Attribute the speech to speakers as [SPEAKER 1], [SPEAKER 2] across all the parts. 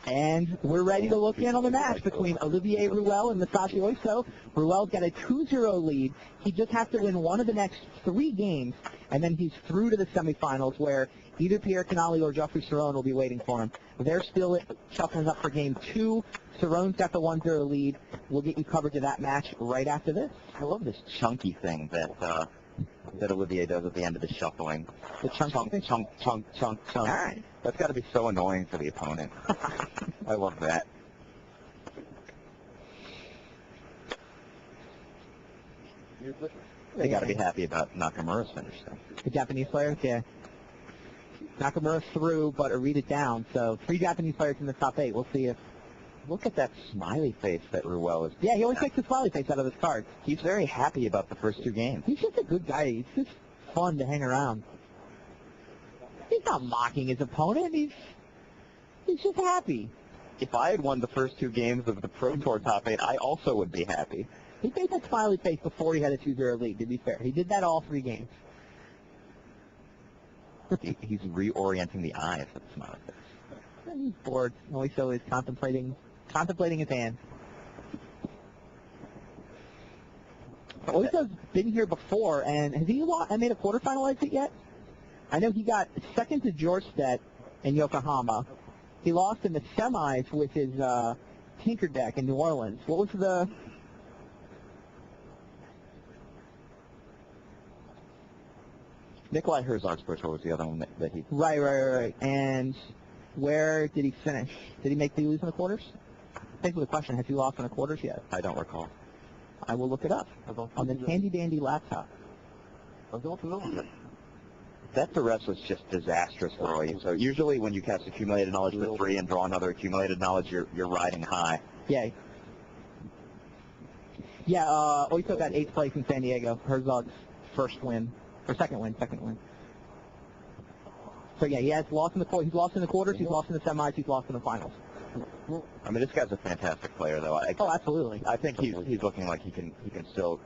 [SPEAKER 1] And we're ready to look in on the match between Olivier Ruel and Masashi Oiso. Ruel's got a 2-0 lead. He just has to win one of the next 3 games, and then he's through to the semifinals where either Pierre Canali or Geoffrey Cerrone will be waiting for him. They're still shuffling up for game 2. Cerrone's got the 1-0 lead. We'll get you coverage of that match right after this.
[SPEAKER 2] I love this chunky thing that Olivier does at the end of the shuffling.
[SPEAKER 1] The chunk.
[SPEAKER 2] Chunk. All right. That's got to be so annoying for the opponent. I love that. They got to be happy about Nakamura's finish, though.
[SPEAKER 1] The Japanese players, yeah. Nakamura's through, but Arita down. So 3 Japanese players in the top 8. We'll see if...
[SPEAKER 2] Look at that smiley face that Ruel is.
[SPEAKER 1] Yeah, he always takes a smiley face out of his cards.
[SPEAKER 2] He's very happy about the first 2 games.
[SPEAKER 1] He's just a good guy. He's just fun to hang around. He's not mocking his opponent. He's just happy.
[SPEAKER 2] If I had won the first 2 games of the Pro Tour top 8, I also would be happy.
[SPEAKER 1] He made that smiley face before he had a 2-0 lead, to be fair. He did that all 3 games.
[SPEAKER 2] He's reorienting the eyes of the smiley face.
[SPEAKER 1] He's bored. Oiso is contemplating his hand. Oiso's been here before, and has he made a quarterfinal exit yet? I know he got second to Jorstedt in Yokohama. He lost in the semis with his Tinker deck in New Orleans. What was the...
[SPEAKER 2] Nikolai Herzog's Pro Tour was the other one that he...
[SPEAKER 1] Right. And where did he finish? Did he lose in the quarters? Thanks for the question. Has he lost in the quarters yet?
[SPEAKER 2] I don't recall.
[SPEAKER 1] I will look it up on the handy-dandy laptop.
[SPEAKER 2] That duress was just disastrous for you. So usually when you cast accumulated knowledge for 3 and draw another accumulated knowledge, you're riding high.
[SPEAKER 1] Yeah. Yeah, Oiso got 8th place in San Diego. Herzog's first win. Or second win. So yeah, he has lost in the quarters. He's lost in the quarters. He's lost in the semis. He's lost in the finals.
[SPEAKER 2] I mean, this guy's a fantastic player, though.
[SPEAKER 1] Oh, absolutely.
[SPEAKER 2] I think he's looking like he can still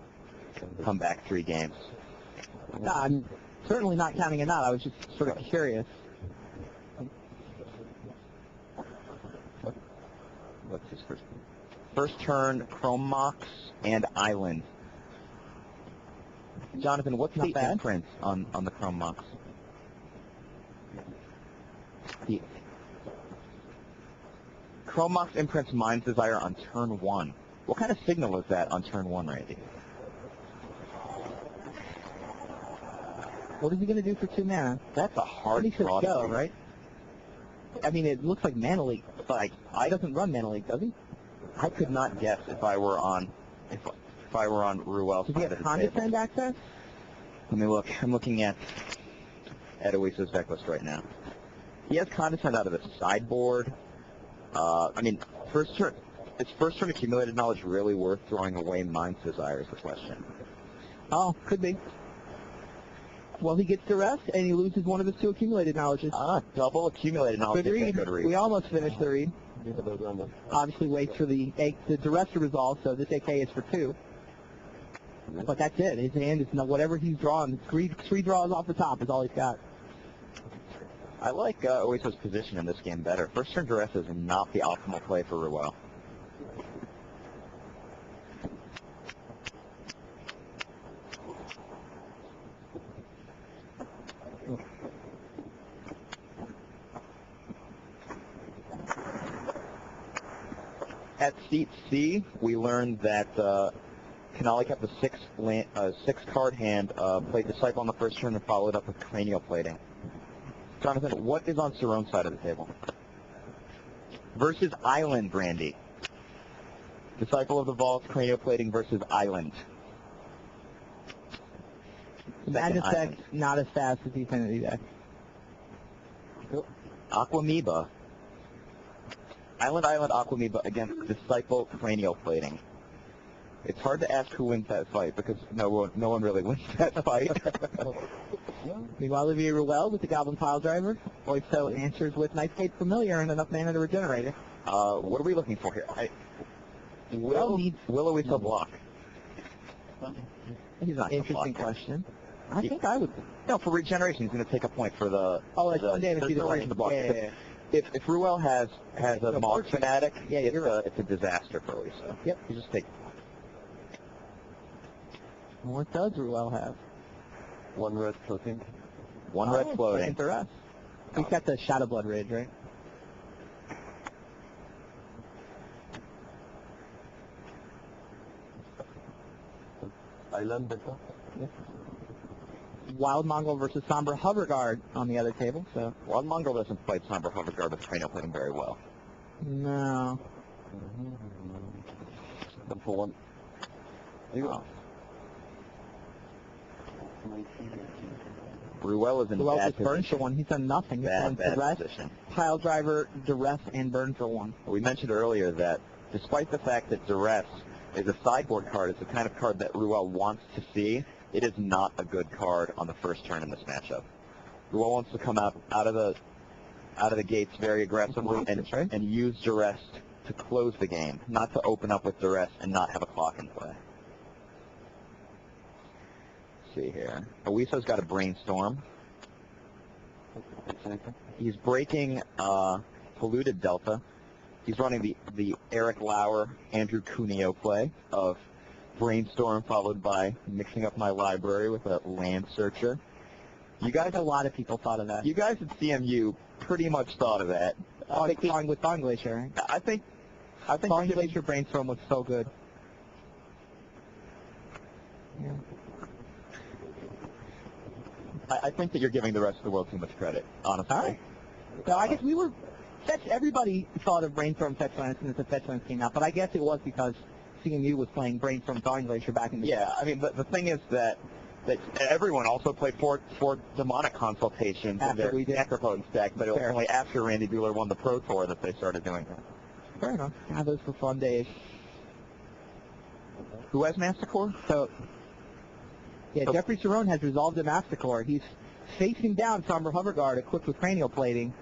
[SPEAKER 2] come back 3 games.
[SPEAKER 1] No, I'm certainly not counting it out. I was just sort of curious.
[SPEAKER 2] What's his first? First turn, Chrome Mox and Island. Jonathan, what's the imprint on the Chrome Mox? The Chrome Mox imprints Mind's Desire on turn 1. What kind of signal is that on turn 1, Randy?
[SPEAKER 1] What is he going to do for 2 mana?
[SPEAKER 2] That's a hard
[SPEAKER 1] draw. Go, right? I mean, it looks like Mana Leak, but he doesn't run Mana Leak, does he?
[SPEAKER 2] I could not guess if I were on Ruel's
[SPEAKER 1] side of the table. Does he have Condescend access?
[SPEAKER 2] Let me look. I'm looking at Oiso's deck list right now. He has Condescend out of the sideboard. I mean, is first turn accumulated knowledge really worth throwing away Mind's Desire is the question.
[SPEAKER 1] Oh, could be. Well, he gets duress, and he loses one of his 2 accumulated knowledges.
[SPEAKER 2] Double accumulated knowledge.
[SPEAKER 1] Good read. We almost finished the read. Obviously waits for the duress to resolve, so this AK is for 2. But that's it. His hand is whatever he's drawing. 3 draws off the top is all he's got.
[SPEAKER 2] I like Oiso's position in this game better. First turn duress is not the optimal play for Ruel. At seat C, we learned that Canali kept a 6-card hand, played Disciple on the first turn, and followed up with Cranial Plating. Jonathan, what is on Cerrone's side of the table? Versus Island, Brandy. Disciple of the Vault, Cranial Plating versus Island.
[SPEAKER 1] Madness deck, not as fast as the Affinity deck.
[SPEAKER 2] Aquamoeba. Island, Aquamoeba against Disciple, Cranial Plating. It's hard to ask who wins that fight because no one really wins that fight.
[SPEAKER 1] Meanwhile, Olivier Ruel with the Goblin Pile Driver. Oiso answers with Nightgate Familiar and enough mana to regenerate it.
[SPEAKER 2] What are we looking for here? Will Oiso block?
[SPEAKER 1] He's not. Interesting question. I think I would.
[SPEAKER 2] No, for regeneration, he's going to take a point for the...
[SPEAKER 1] Oh, it's one damage.
[SPEAKER 2] There's no reason to block.
[SPEAKER 1] Yeah.
[SPEAKER 2] If Ruel has a Mog Fanatic,
[SPEAKER 1] Yeah,
[SPEAKER 2] it's a disaster for Lisa.
[SPEAKER 1] Yep.
[SPEAKER 2] You just take...
[SPEAKER 1] What does Ruel have?
[SPEAKER 3] One red floating.
[SPEAKER 2] One red floating.
[SPEAKER 1] Second duress. He's got the Shadow Blood Ridge, right?
[SPEAKER 3] Island better.
[SPEAKER 1] Yeah. Wild Mongol versus Sombra Hoverguard on the other table, so...
[SPEAKER 2] Wild Mongol doesn't fight Sombra Hoverguard with cranial plating very well.
[SPEAKER 1] No.
[SPEAKER 3] One for one.
[SPEAKER 1] Oh.
[SPEAKER 2] Ruel is in
[SPEAKER 1] Ruel
[SPEAKER 2] bad
[SPEAKER 1] just burned
[SPEAKER 2] position.
[SPEAKER 1] for one. He's done nothing. He's
[SPEAKER 2] Bad
[SPEAKER 1] done duress,
[SPEAKER 2] position.
[SPEAKER 1] pile driver, duress, and burn for one.
[SPEAKER 2] We mentioned earlier that despite the fact that Duress is a sideboard card, it's the kind of card that Ruel wants to see, it is not a good card on the first turn in this matchup. Ruel wants to come out of the gates very aggressively and use Duress to close the game, not to open up with Duress and not have a clock in play. Let's see here. Oiso's got a Brainstorm. He's breaking Polluted Delta. He's running the Eric Lauer, Andrew Cuneo play of Brainstorm followed by mixing up my library with a Land Searcher. You guys,
[SPEAKER 1] A lot of people thought of that.
[SPEAKER 2] you guys at CMU pretty much thought of that.
[SPEAKER 1] Going with Dawn Glacier, right?
[SPEAKER 2] I think
[SPEAKER 1] Dawn Glacier Brainstorm was so good. Yeah.
[SPEAKER 2] I think that you're giving the rest of the world too much credit, honestly.
[SPEAKER 1] All right. So I guess we were... Everybody thought of Brainstorm Fetch Lands as the Fetch Lands came out, but I guess it was because CMU was playing Brainstorm Dawn Glacier back in the
[SPEAKER 2] Yeah, I mean, the thing is that everyone also played four demonic consultations in
[SPEAKER 1] After
[SPEAKER 2] their
[SPEAKER 1] we did.
[SPEAKER 2] Necropotent deck, but it was
[SPEAKER 1] Fair.
[SPEAKER 2] only after Randy Buehler won the Pro Tour that they started doing that.
[SPEAKER 1] Fair enough. God, those were fun days.
[SPEAKER 2] Who has Mastercore?
[SPEAKER 1] So, yeah, Jeffrey Cerrone has resolved the Mastercore. He's facing down Sombra Hoverguard equipped with cranial plating.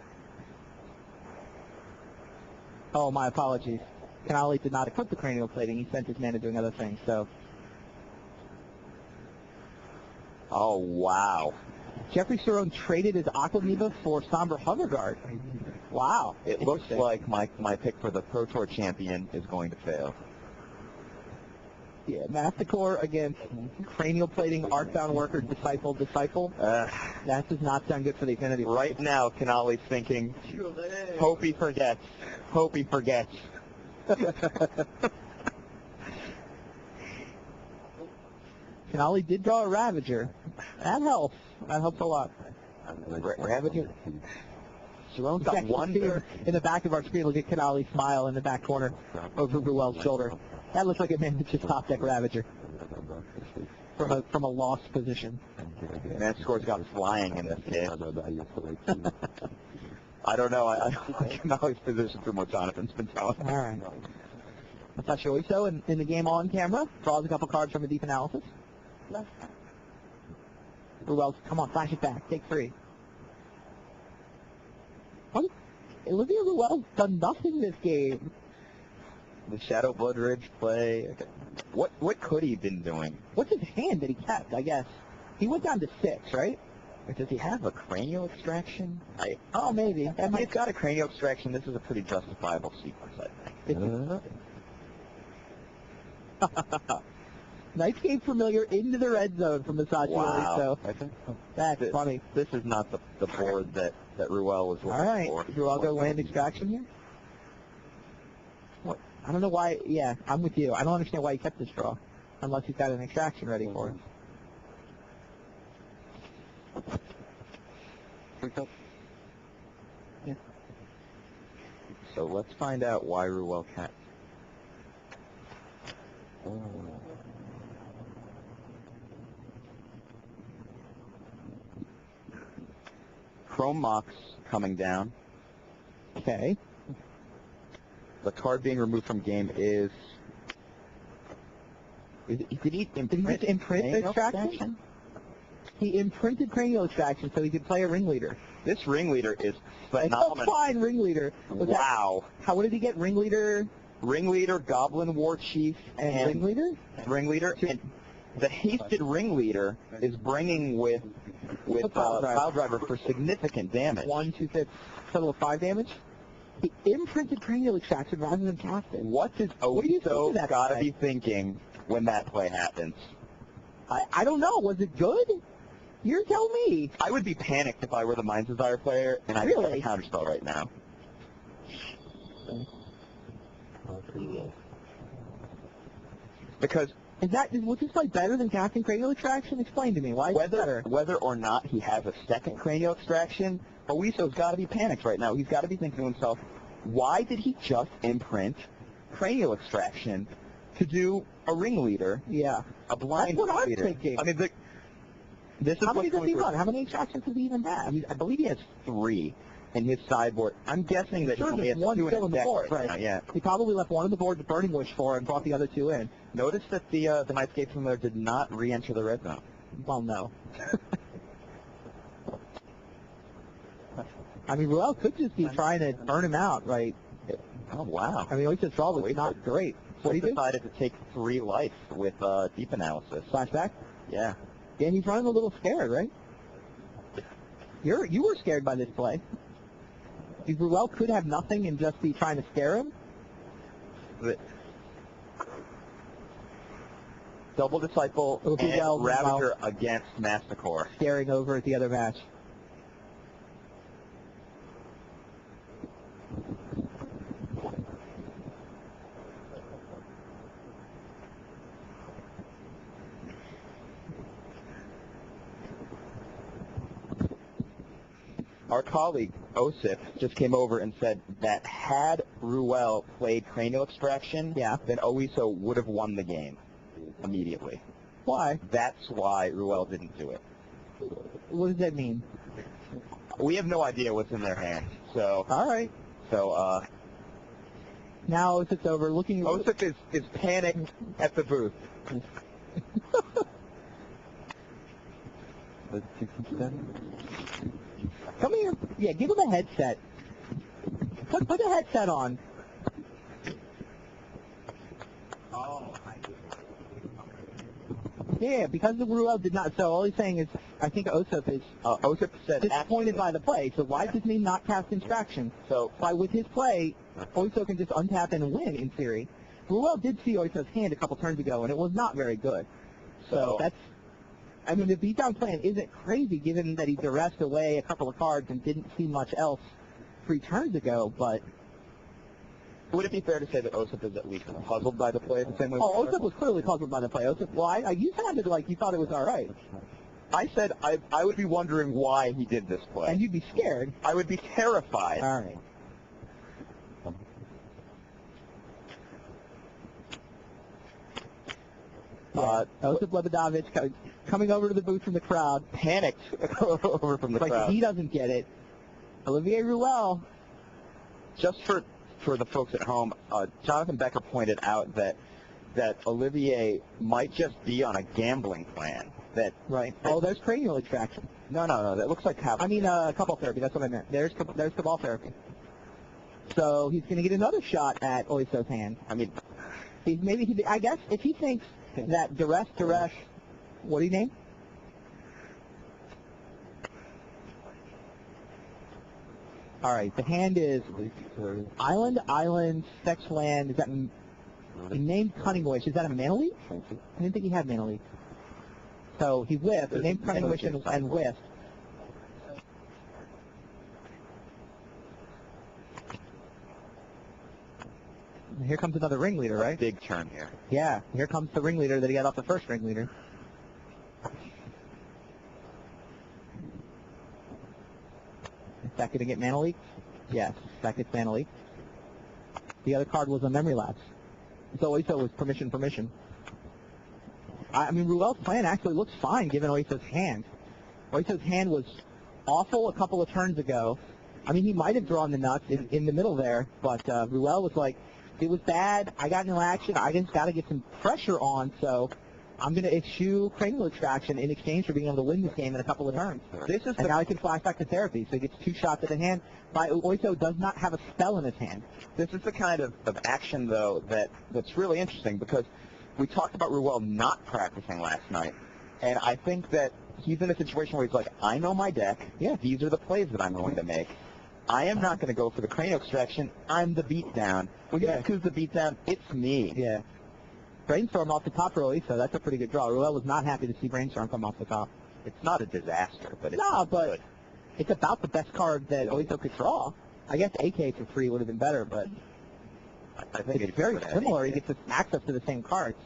[SPEAKER 1] Oh, my apologies. Canali did not equip the cranial plating. He sent his mana doing other things, so...
[SPEAKER 2] Oh, wow.
[SPEAKER 1] Jeffrey Cerrone traded his Aquamoeba for Sombra Hoverguard. Wow.
[SPEAKER 2] It looks
[SPEAKER 1] Interesting.
[SPEAKER 2] like my pick for the Pro Tour champion is going to fail.
[SPEAKER 1] Yeah, Mastercore against cranial plating, Arcbound Worker, Disciple. That does not sound good for the Affinity.
[SPEAKER 2] Right now, Canali's thinking, hope he forgets. Hope he forgets.
[SPEAKER 1] Canali did draw a Ravager. That helps. That helps a lot.
[SPEAKER 2] Ravager? Cerrone's got
[SPEAKER 1] Exactly.
[SPEAKER 2] Wonder.
[SPEAKER 1] In the back of our screen, look at Canali smile in the back corner over Ruel's shoulder. That looks like a man that just top deck Ravager from a lost position.
[SPEAKER 2] Mastercore's got flying in this case. I don't know. I don't like Canali's position from what Jonathan's been telling me.
[SPEAKER 1] All right. Natasha Oiso in the game on camera draws a couple cards from a deep analysis. Ruel's, come on, flash it back. Take 3. What? Olivia Ruel's done nothing this game.
[SPEAKER 2] The Shadow Blood Ridge play. Okay. What could he have been doing?
[SPEAKER 1] What's his hand that he kept, I guess? He went down to 6, right?
[SPEAKER 2] Like, does he have a cranial extraction?
[SPEAKER 1] Oh, maybe. That
[SPEAKER 2] If
[SPEAKER 1] might
[SPEAKER 2] he's got a cranial extraction, this is a pretty justifiable sequence, I think.
[SPEAKER 1] Nice game familiar into the red zone from Masashi
[SPEAKER 2] Wow.
[SPEAKER 1] Oiso. That's funny.
[SPEAKER 2] This is not the board that Ruel was looking
[SPEAKER 1] All right.
[SPEAKER 2] for.
[SPEAKER 1] Ruel go land extraction here? What? I don't know why. Yeah, I'm with you. I don't understand why he kept this draw, unless he's got an extraction ready for him. Yeah.
[SPEAKER 2] So let's find out why Ruel can't. Chrome Mox coming down.
[SPEAKER 1] Okay.
[SPEAKER 2] The card being removed from game is... Did he imprint
[SPEAKER 1] imprint
[SPEAKER 2] cranial
[SPEAKER 1] extraction? He imprinted cranial extraction so he could play a ringleader.
[SPEAKER 2] This ringleader is
[SPEAKER 1] A
[SPEAKER 2] phenomenal.
[SPEAKER 1] fine ringleader. Was that-
[SPEAKER 2] Wow.
[SPEAKER 1] What did he get? Ringleader
[SPEAKER 2] Ringleader, Goblin War Chief,
[SPEAKER 1] and ringleader?
[SPEAKER 2] Ringleader, the hasted ringleader is bringing with Pile Driver for significant damage.
[SPEAKER 1] 1, 2, 5, total of 5 damage. He imprinted cranial extraction rather than cast it.
[SPEAKER 2] What does
[SPEAKER 1] What do you think of
[SPEAKER 2] Oso
[SPEAKER 1] that
[SPEAKER 2] gotta
[SPEAKER 1] play?
[SPEAKER 2] be thinking when that play happens?
[SPEAKER 1] I don't know. Was it good? You tell me.
[SPEAKER 2] I would be panicked if I were the Mind's Desire player, and I
[SPEAKER 1] Really?
[SPEAKER 2] have a counterspell right now. Because
[SPEAKER 1] Was this play better than casting cranial extraction? Explain to me. Why is it better?
[SPEAKER 2] whether or not he has a second cranial extraction, Oiso's got to be panicked right now. He's got to be thinking to himself, why did he just imprint cranial extraction to do a ringleader,
[SPEAKER 1] Yeah.
[SPEAKER 2] a blind
[SPEAKER 1] That's what I'm
[SPEAKER 2] leader?
[SPEAKER 1] thinking.
[SPEAKER 2] I mean, this is
[SPEAKER 1] How many
[SPEAKER 2] what's
[SPEAKER 1] does he
[SPEAKER 2] going
[SPEAKER 1] run? How many extractions does he even have?
[SPEAKER 2] I believe he has 3 in his sideboard. I'm guessing that he
[SPEAKER 1] Sure,
[SPEAKER 2] only
[SPEAKER 1] there's
[SPEAKER 2] has
[SPEAKER 1] one
[SPEAKER 2] 2 in
[SPEAKER 1] still
[SPEAKER 2] his
[SPEAKER 1] in the
[SPEAKER 2] deck
[SPEAKER 1] board,
[SPEAKER 2] right
[SPEAKER 1] right.
[SPEAKER 2] now, yeah.
[SPEAKER 1] He probably left one on the board to Burning Wish for and brought the other 2 in.
[SPEAKER 2] Notice that the Nightscape Familiar did not re-enter the red zone.
[SPEAKER 1] Well, no. I mean, Ruel could just be trying to burn him out, right?
[SPEAKER 2] Oh, wow.
[SPEAKER 1] I mean, Oiso's draw was not great. What do you do?
[SPEAKER 2] Decided to take 3 life with deep analysis.
[SPEAKER 1] Flashback?
[SPEAKER 2] Yeah.
[SPEAKER 1] Yeah, he's running a little scared, right? You were scared by this play. Ruel could have nothing and just be trying to scare him.
[SPEAKER 2] But Double Disciple
[SPEAKER 1] It'll be
[SPEAKER 2] and
[SPEAKER 1] well,
[SPEAKER 2] Ravager against Masticore.
[SPEAKER 1] Staring over at the other match.
[SPEAKER 2] Our colleague, Osip, just came over and said that had Ruel played Cranial Extraction,
[SPEAKER 1] Yeah.
[SPEAKER 2] then Oiso would have won the game immediately.
[SPEAKER 1] Why?
[SPEAKER 2] That's why Ruel didn't do it.
[SPEAKER 1] What does that mean?
[SPEAKER 2] We have no idea what's in their hand. So,
[SPEAKER 1] All right. Now it's over. Looking.
[SPEAKER 2] Osip is panicked at the booth.
[SPEAKER 1] Come here. Yeah, give him a headset. Put a headset on. Yeah, because the Ruel did not. So all he's saying is, I think Osip is
[SPEAKER 2] Osip said
[SPEAKER 1] disappointed by the play. So why does he not cast Instruction?
[SPEAKER 2] So
[SPEAKER 1] By with his play, Oiso can just untap and win in theory. Ruel did see Oiso's hand a couple turns ago, and it was not very good. So that's. I mean, the beatdown plan isn't crazy, given that he duressed away a couple of cards and didn't see much else 3 turns ago. But
[SPEAKER 2] would it be fair to say that Osip is at least puzzled by the play the same way?
[SPEAKER 1] Osip was clearly puzzled by the play. Osip, well, you sounded like you thought it was all right,
[SPEAKER 2] I said I would be wondering why he did this play.
[SPEAKER 1] and you'd be scared.
[SPEAKER 2] I would be terrified.
[SPEAKER 1] All right. Osip Lebedovich coming over to the booth from the crowd.
[SPEAKER 2] Panicked over from the
[SPEAKER 1] Like
[SPEAKER 2] crowd.
[SPEAKER 1] he doesn't get it. Olivier Ruel.
[SPEAKER 2] Just for the folks at home, Jonathan Becker pointed out that Olivier might just be on a gambling plan.
[SPEAKER 1] Right. Oh, there's cranial extraction.
[SPEAKER 2] No, that looks like
[SPEAKER 1] I mean, couple therapy. That's what I meant. There's cabal therapy. So he's going to get another shot at Oiso's hand.
[SPEAKER 2] I mean,
[SPEAKER 1] I guess if he thinks that duress, what do you name? All right, the hand is Island, Sex Land. Is that he named Cunning Wish? Is that a mana leak? I didn't think he had mana leak. So he whiffed. He named Cunning Wish and whiffed. Here comes another ringleader, right?
[SPEAKER 2] big turn here.
[SPEAKER 1] Yeah, here comes the ringleader that he got off the first ringleader. Is that going to get mana leaked? Yes, that gets mana leaked. The other card was a memory lapse. So Oiso was permission. I mean, Ruel's plan actually looks fine given Oiso's hand. Oiso's hand was awful a couple of turns ago. I mean, he might have drawn the nuts in the middle there, but Ruel was like, it was bad. I got no action. I just got to get some pressure on, so I'm going to eschew cranial extraction in exchange for being able to win this game in a couple of turns. And now he can flash back to therapy, so he gets 2 shots at the hand. Oiso does not have a spell in his hand.
[SPEAKER 2] This is the kind of action, though, that's really interesting because we talked about Ruel not practicing last night, and I think that he's in a situation where he's like, I know my deck.
[SPEAKER 1] Yeah.
[SPEAKER 2] These are the plays that I'm going to make. I am not going to go for the cranial extraction. I'm the beatdown. When you ask who's the beatdown, it's me.
[SPEAKER 1] Yeah. Brainstorm off the top for Oiso. That's a pretty good draw. Ruel was not happy to see Brainstorm come off the top.
[SPEAKER 2] It's not a disaster, but it's
[SPEAKER 1] No, but
[SPEAKER 2] good.
[SPEAKER 1] it's about the best card that Oiso could draw. I guess AK for free would have been better, but
[SPEAKER 2] I think
[SPEAKER 1] it's very
[SPEAKER 2] good.
[SPEAKER 1] similar. He gets access to the same cards.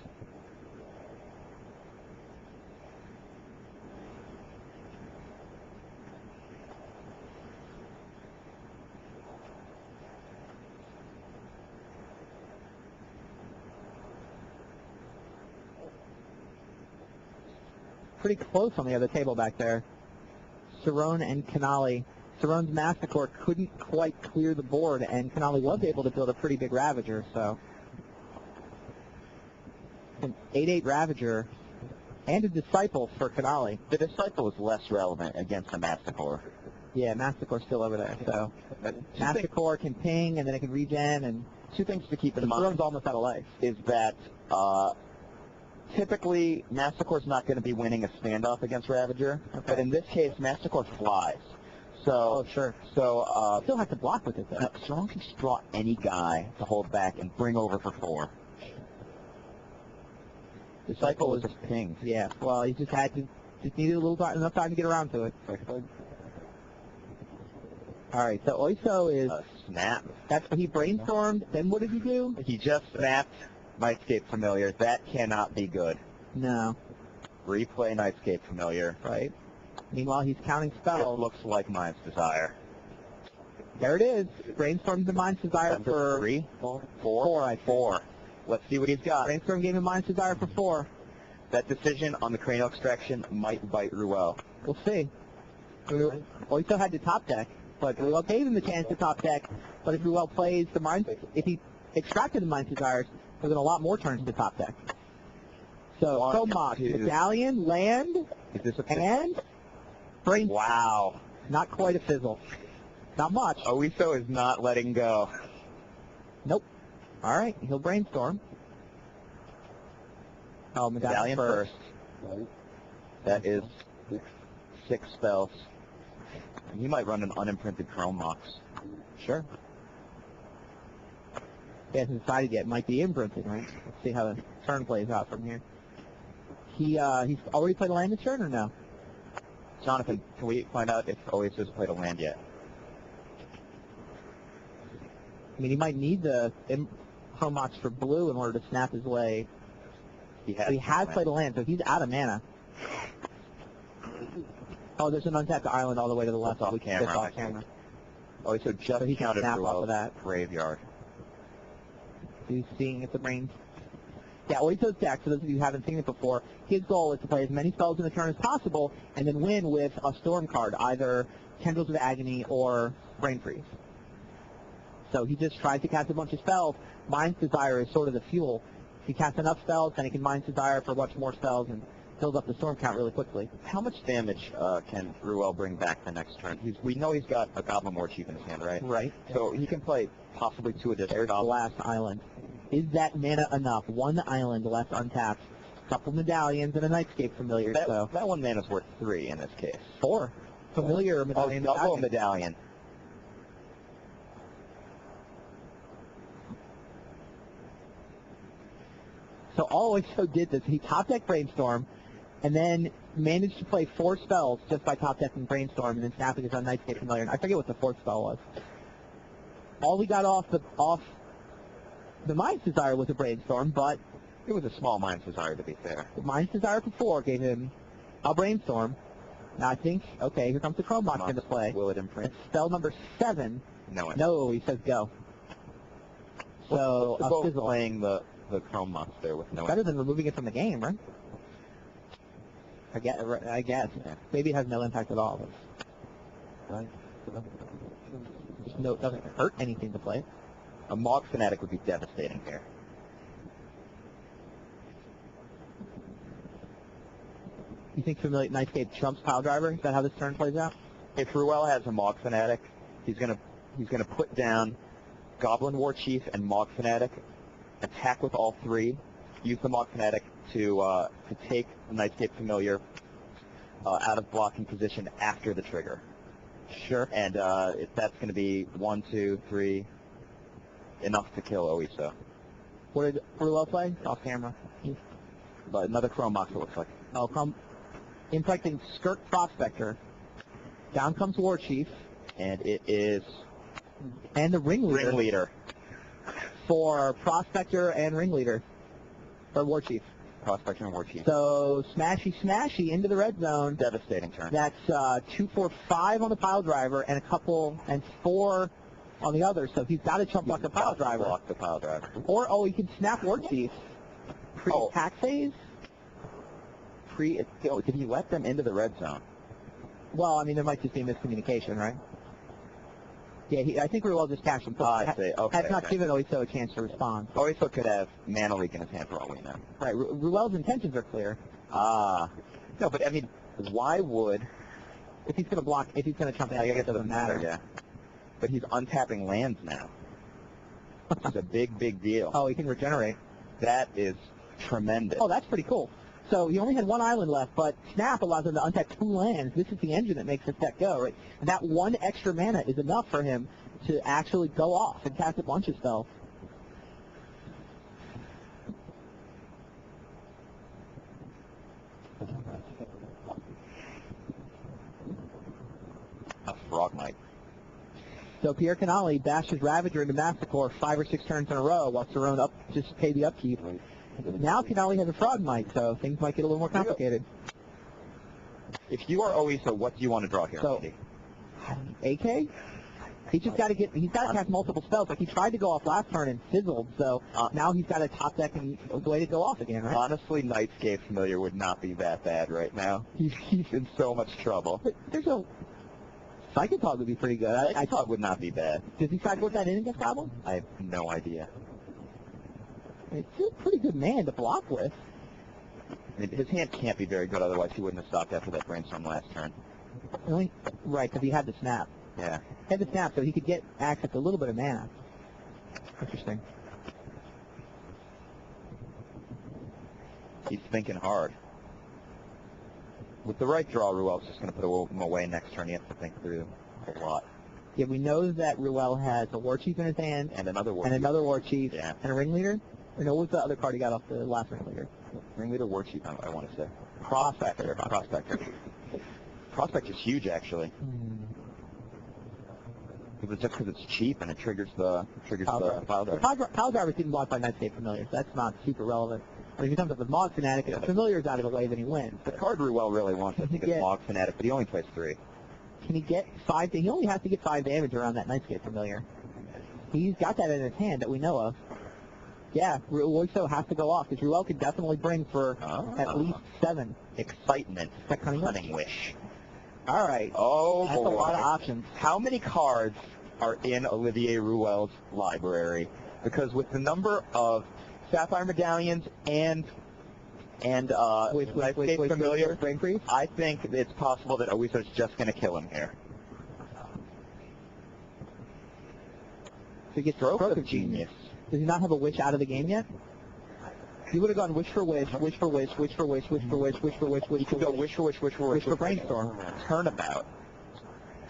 [SPEAKER 1] Pretty close on the other table back there. Cerrone and Canali. Cerrone's Masticore couldn't quite clear the board, and Canali was able to build a pretty big Ravager, so. An 8-8 Ravager and a Disciple for Canali.
[SPEAKER 2] The Disciple is less relevant against the Masticore.
[SPEAKER 1] Yeah, Masticore's still over there, so. Masticore can ping, and then it can regen, and
[SPEAKER 2] Two things to keep in
[SPEAKER 1] Cerrone's
[SPEAKER 2] mind
[SPEAKER 1] almost out of life.
[SPEAKER 2] is that typically Masticore's not going to be winning a standoff against Ravager, but in this case, Masticore flies.
[SPEAKER 1] Oh,
[SPEAKER 2] So,
[SPEAKER 1] sure.
[SPEAKER 2] so
[SPEAKER 1] Still have to block with it, though.
[SPEAKER 2] Cerrone can just draw any guy to hold back and bring over for 4. Disciple was just pinged.
[SPEAKER 1] Yeah, well, he just needed a little time, enough time to get around to it. All right, so Oiso is,
[SPEAKER 2] Snap.
[SPEAKER 1] that's what he brainstormed. Then what did he do?
[SPEAKER 2] He just snapped Nightscape Familiar. That cannot be good.
[SPEAKER 1] No,
[SPEAKER 2] Replay Nightscape Familiar.
[SPEAKER 1] right? Meanwhile, he's counting
[SPEAKER 2] It
[SPEAKER 1] spells.
[SPEAKER 2] looks like Mind's Desire.
[SPEAKER 1] There it is. Brainstorm the Mind's Desire for
[SPEAKER 2] 3, 4,
[SPEAKER 1] 4, I think.
[SPEAKER 2] 4. Let's see what he's got.
[SPEAKER 1] Brainstorm gave him Mind's Desire for 4.
[SPEAKER 2] That decision on the cranial extraction might bite Ruel.
[SPEAKER 1] We'll see. Oiso had the top deck, but Ruel gave him the chance to top deck. But if Ruel plays the Mind's, if he extracted the Mind's Desires, there's been a lot more turns to top deck. So,
[SPEAKER 2] One,
[SPEAKER 1] Comox,
[SPEAKER 2] two.
[SPEAKER 1] Medallion, Land,
[SPEAKER 2] Is this a
[SPEAKER 1] and Brainstorm.
[SPEAKER 2] Wow.
[SPEAKER 1] Not quite a fizzle. Not much.
[SPEAKER 2] Oiso is not letting go.
[SPEAKER 1] Nope. All right, he'll Brainstorm. Oh, Medallion first.
[SPEAKER 2] That is 6 spells. He might run an unimprinted Chrome Mox.
[SPEAKER 1] Sure. He hasn't decided yet. Might be imprinted, right? Let's see how the turn plays out from here. He's already played a land this turn or no?
[SPEAKER 2] Jonathan, can we find out if Oiso's played a land yet?
[SPEAKER 1] I mean, he might need the Chromox for blue in order to snap his way.
[SPEAKER 2] He
[SPEAKER 1] He has played a land, so he's out of mana. Oh, there's an untapped island all the way to the left.
[SPEAKER 2] That's off camera,
[SPEAKER 1] That's
[SPEAKER 2] I
[SPEAKER 1] off
[SPEAKER 2] think.
[SPEAKER 1] camera.
[SPEAKER 2] Oiso just
[SPEAKER 1] So he can
[SPEAKER 2] counted
[SPEAKER 1] snap off
[SPEAKER 2] Ruel's
[SPEAKER 1] of that.
[SPEAKER 2] graveyard.
[SPEAKER 1] He's seeing if the brain. Yeah, Oiso's deck, for those of you who haven't seen it before, his goal is to play as many spells in a turn as possible and then win with a storm card, either Tendrils of Agony or Brain Freeze. So he just tries to cast a bunch of spells. Mind's Desire is sort of the fuel. If he casts enough spells, then he can Mind's Desire for much more spells and build up the storm count really quickly.
[SPEAKER 2] How much damage can Ruel bring back the next turn? We know he's got a Goblin War Chief in his hand, right?
[SPEAKER 1] Right.
[SPEAKER 2] So he can play possibly 2 additional
[SPEAKER 1] There's the
[SPEAKER 2] goblins.
[SPEAKER 1] last island. Is that mana enough? One island left untapped. Couple medallions and a Nightscape Familiar. So
[SPEAKER 2] That one mana's worth 3 in this case.
[SPEAKER 1] 4. Familiar medallion.
[SPEAKER 2] Double medallion.
[SPEAKER 1] So all Oiso did this, he top deck Brainstorm, and then managed to play 4 spells just by top decking Brainstorm and then snapping his on Nightscape Familiar. And I forget what the 4th spell was. All we got off the Mind's Desire was a Brainstorm, but
[SPEAKER 2] It was a small Mind's Desire, to be fair.
[SPEAKER 1] the Mind's Desire for 4 gave him a Brainstorm. Now I think, okay, here comes the Chrome Mox into play.
[SPEAKER 2] Will it imprint?
[SPEAKER 1] It's spell number 7.
[SPEAKER 2] No.
[SPEAKER 1] No, he says go. So
[SPEAKER 2] They're
[SPEAKER 1] a
[SPEAKER 2] both
[SPEAKER 1] fizzle.
[SPEAKER 2] playing the Chrome Mox there with no.
[SPEAKER 1] Better than removing it from the game, right? I guess. Maybe it has no impact at all.
[SPEAKER 2] Right.
[SPEAKER 1] No, it doesn't hurt anything to play it.
[SPEAKER 2] A Mog Fanatic would be devastating here.
[SPEAKER 1] You think Familiar Nightscape trumps Pile Driver? Is that how this turn plays out?
[SPEAKER 2] If Ruel has a Mog Fanatic, he's gonna put down Goblin War Chief and Mog Fanatic, attack with all 3, use the Mog Fanatic to take the Nightscape Familiar out of blocking position after the trigger.
[SPEAKER 1] Sure.
[SPEAKER 2] And that's going to be 1, 2, 3, enough to kill Oiso.
[SPEAKER 1] What did Ruel play? Off camera.
[SPEAKER 2] But another Chrome Mox, it looks like.
[SPEAKER 1] Oh, infecting Skirk Prospector. Down comes War Chief.
[SPEAKER 2] And it is
[SPEAKER 1] And the Ringleader.
[SPEAKER 2] Ringleader.
[SPEAKER 1] For Prospector and Ringleader. Or War Chief.
[SPEAKER 2] Prospector and War Chief.
[SPEAKER 1] So, smashy into the red zone.
[SPEAKER 2] Devastating turn.
[SPEAKER 1] That's 2, 4, 5 on the pile driver and 4 on the other. So he's got to chump block the pile driver.
[SPEAKER 2] Block the pile driver.
[SPEAKER 1] Or, he can snap War Chief. Pre-attack phase?
[SPEAKER 2] Did he let them into the red zone?
[SPEAKER 1] Well, I mean, there might just be miscommunication, right? Yeah, I think Ruel just cashed him.
[SPEAKER 2] I see. Okay.
[SPEAKER 1] Has not given Oiso a chance to respond.
[SPEAKER 2] Oiso could have Mana Leak in his hand for all we know.
[SPEAKER 1] Right. Ruel's intentions are clear.
[SPEAKER 2] No, but I mean, why would...
[SPEAKER 1] If he's going to block, if he's going to chump out, it doesn't matter.
[SPEAKER 2] Yeah. But he's untapping lands now. It's a big deal.
[SPEAKER 1] Oh, he can regenerate.
[SPEAKER 2] That is tremendous.
[SPEAKER 1] Oh, that's pretty cool. So he only had 1 island left, but Snap allows him to untap 2 lands. This is the engine that makes this deck go, right? And that 1 extra mana is enough for him to actually go off and cast a bunch of spells.
[SPEAKER 2] A Frogmite.
[SPEAKER 1] So Pierre Canali bashes Ravager into Massacre 5 or 6 turns in a row while Cerrone just pay the upkeep. Now Canali has a Frogmite, so things might get a little more complicated.
[SPEAKER 2] If you are Oiso, what do you want to draw here,
[SPEAKER 1] So,
[SPEAKER 2] Andy?
[SPEAKER 1] AK? He's got to cast multiple spells. Like he tried to go off last turn and fizzled, so now he's got a top deck and a way to go off again, right?
[SPEAKER 2] Honestly, Nightscape Familiar would not be that bad right now. He's in so much trouble.
[SPEAKER 1] But there's a Psychotog would be pretty good.
[SPEAKER 2] I thought would not be bad.
[SPEAKER 1] Does he sideboard that in against Goblin?
[SPEAKER 2] I have no idea.
[SPEAKER 1] It's a pretty good man to block with.
[SPEAKER 2] I mean, his hand can't be very good, otherwise he wouldn't have stopped after that brainstorm last turn.
[SPEAKER 1] Really? Right, because he had the snap.
[SPEAKER 2] Yeah.
[SPEAKER 1] He had the snap, so he could get access to a little bit of mana. Interesting.
[SPEAKER 2] He's thinking hard. With the right draw, Ruel's just going to put him away next turn. He has to think through a lot.
[SPEAKER 1] Yeah, we know that Ruel has a War Chief in his hand,
[SPEAKER 2] And another War
[SPEAKER 1] and
[SPEAKER 2] Chief.
[SPEAKER 1] another War Chief,
[SPEAKER 2] Yeah.
[SPEAKER 1] and a Ringleader. Or no, what was the other card he got off the last Ringleader?
[SPEAKER 2] Ringleader, War Chief, I want to say.
[SPEAKER 1] Prospector.
[SPEAKER 2] Prospector's huge, actually. It's just because it's cheap and it triggers the file drive.
[SPEAKER 1] Pile Driver's even blocked by Nightscape Familiar, so that's not super relevant. But if he comes up with Mog Fanatic, if Familiar's out of the way, then he wins.
[SPEAKER 2] The card Ruel really wants, I think, is Mog Fanatic, but he only plays 3.
[SPEAKER 1] Can he get 5? He only has to get 5 damage around that Nightscape Familiar. He's got that in his hand that we know of. Yeah, Oiso has to go off, because Ruel could definitely bring for at least 7.
[SPEAKER 2] Excitement.
[SPEAKER 1] That Cunning
[SPEAKER 2] Wish.
[SPEAKER 1] All right.
[SPEAKER 2] Oh,
[SPEAKER 1] That's
[SPEAKER 2] boy.
[SPEAKER 1] a lot of options.
[SPEAKER 2] How many cards are in Olivier Ruel's library? Because with the number of Sapphire Medallions and Nightscape Familiar,
[SPEAKER 1] Brain Freeze?
[SPEAKER 2] I think it's possible that Oiso's just going to kill him here.
[SPEAKER 1] So he gets
[SPEAKER 2] Stroke of Genius.
[SPEAKER 1] Does he not have a Wish out of the game yet? He would have gone Wish for Wish, Wish for Wish, Wish for Wish, Wish for Wish, Wish for Wish, Wish
[SPEAKER 2] He
[SPEAKER 1] for
[SPEAKER 2] could go
[SPEAKER 1] Wish.
[SPEAKER 2] Wish for Wish, Wish for Wish.
[SPEAKER 1] Wish for Brainstorm.
[SPEAKER 2] Turnabout.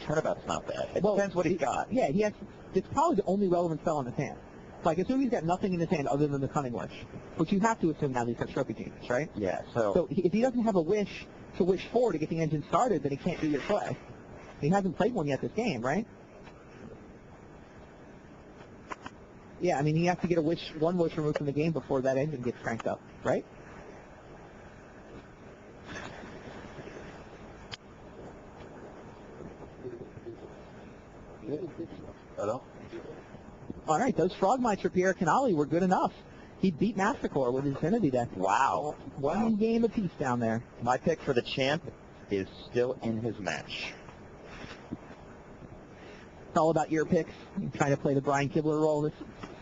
[SPEAKER 2] Turnabout's not bad. It depends what he's got.
[SPEAKER 1] Yeah, he has. It's probably the only relevant spell in his hand. So I assume he's got nothing in his hand other than the Cunning Wish, which you have to assume now that he's got Stroke of Genius, right?
[SPEAKER 2] Yeah,
[SPEAKER 1] So if he doesn't have a Wish to wish for to get the engine started, then he can't do your play. He hasn't played one yet this game, right? Yeah, I mean, he has to get one wish removed from the game before that engine gets cranked up, right?
[SPEAKER 3] Hello?
[SPEAKER 1] All right, those Frogmites for Pierre Canali were good enough. He beat Mastercore with his Infinity deck.
[SPEAKER 2] Wow.
[SPEAKER 1] One game apiece down there.
[SPEAKER 2] My pick for the champ is still in his match.
[SPEAKER 1] It's all about your picks. You're trying to play the Brian Kibler role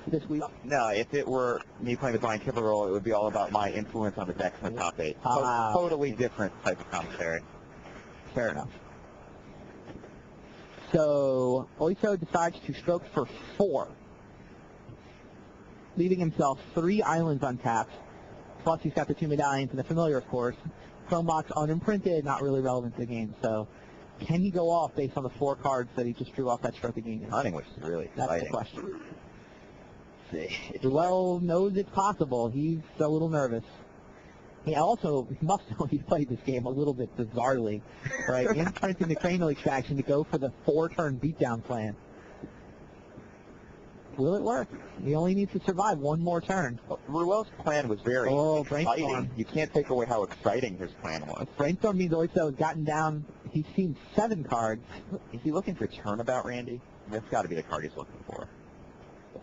[SPEAKER 1] this week.
[SPEAKER 2] No, if it were me playing the Brian Kibler role, it would be all about my influence on the decks in the top 8. Totally different type of commentary.
[SPEAKER 1] Fair enough. So Oiso decides to stroke for 4, leaving himself 3 islands untapped Plus, he's got the 2 medallions and the familiar, of course. Chrome box unimprinted, not really relevant to the game. So, can he go off based on the 4 cards that he just drew off that stroke of genius?
[SPEAKER 2] Hunting, which is really
[SPEAKER 1] That's
[SPEAKER 2] exciting.
[SPEAKER 1] the question.
[SPEAKER 2] See.
[SPEAKER 1] Ruel knows it's possible. He's a little nervous. He must know he's played this game a little bit bizarrely, right? Imprinting the cranial extraction to go for the 4-turn beatdown plan. Will it work? He only needs to survive one more turn.
[SPEAKER 2] Ruel's plan was very
[SPEAKER 1] Brainstorm.
[SPEAKER 2] exciting. You can't take away how exciting his plan was.
[SPEAKER 1] Brainstorm means Oiso has gotten down. He's seen 7 cards.
[SPEAKER 2] Is he looking for Turnabout, Randy? That's got to be the card he's looking for.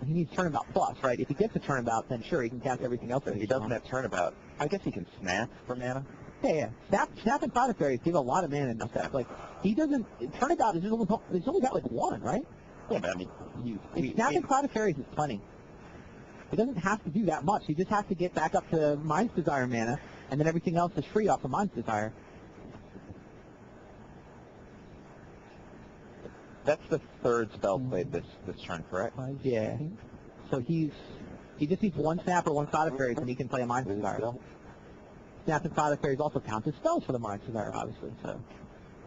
[SPEAKER 1] He needs Turnabout Plus, right? If he gets a Turnabout, then sure, he can cast everything else.
[SPEAKER 2] If he doesn't have Turnabout, I guess he can Snap for mana.
[SPEAKER 1] Yeah. Snap and Cloud Fairies give a lot of mana in this set. Like, he doesn't... Turnabout is he's only got, like, 1, right?
[SPEAKER 2] Yeah, but I mean,
[SPEAKER 1] Snap and Cloud Fairies is plenty. He doesn't have to do that much. He just has to get back up to Mind's Desire mana, and then everything else is free off of Mind's Desire.
[SPEAKER 2] that's the 3rd spell played this turn, correct?
[SPEAKER 1] Yeah. So he just needs 1 Snap or 1 Cloud Fairies, and he can play a Mind's Desire. Snap and Cloud Fairies also count as spells for the Mind's Desire, obviously. So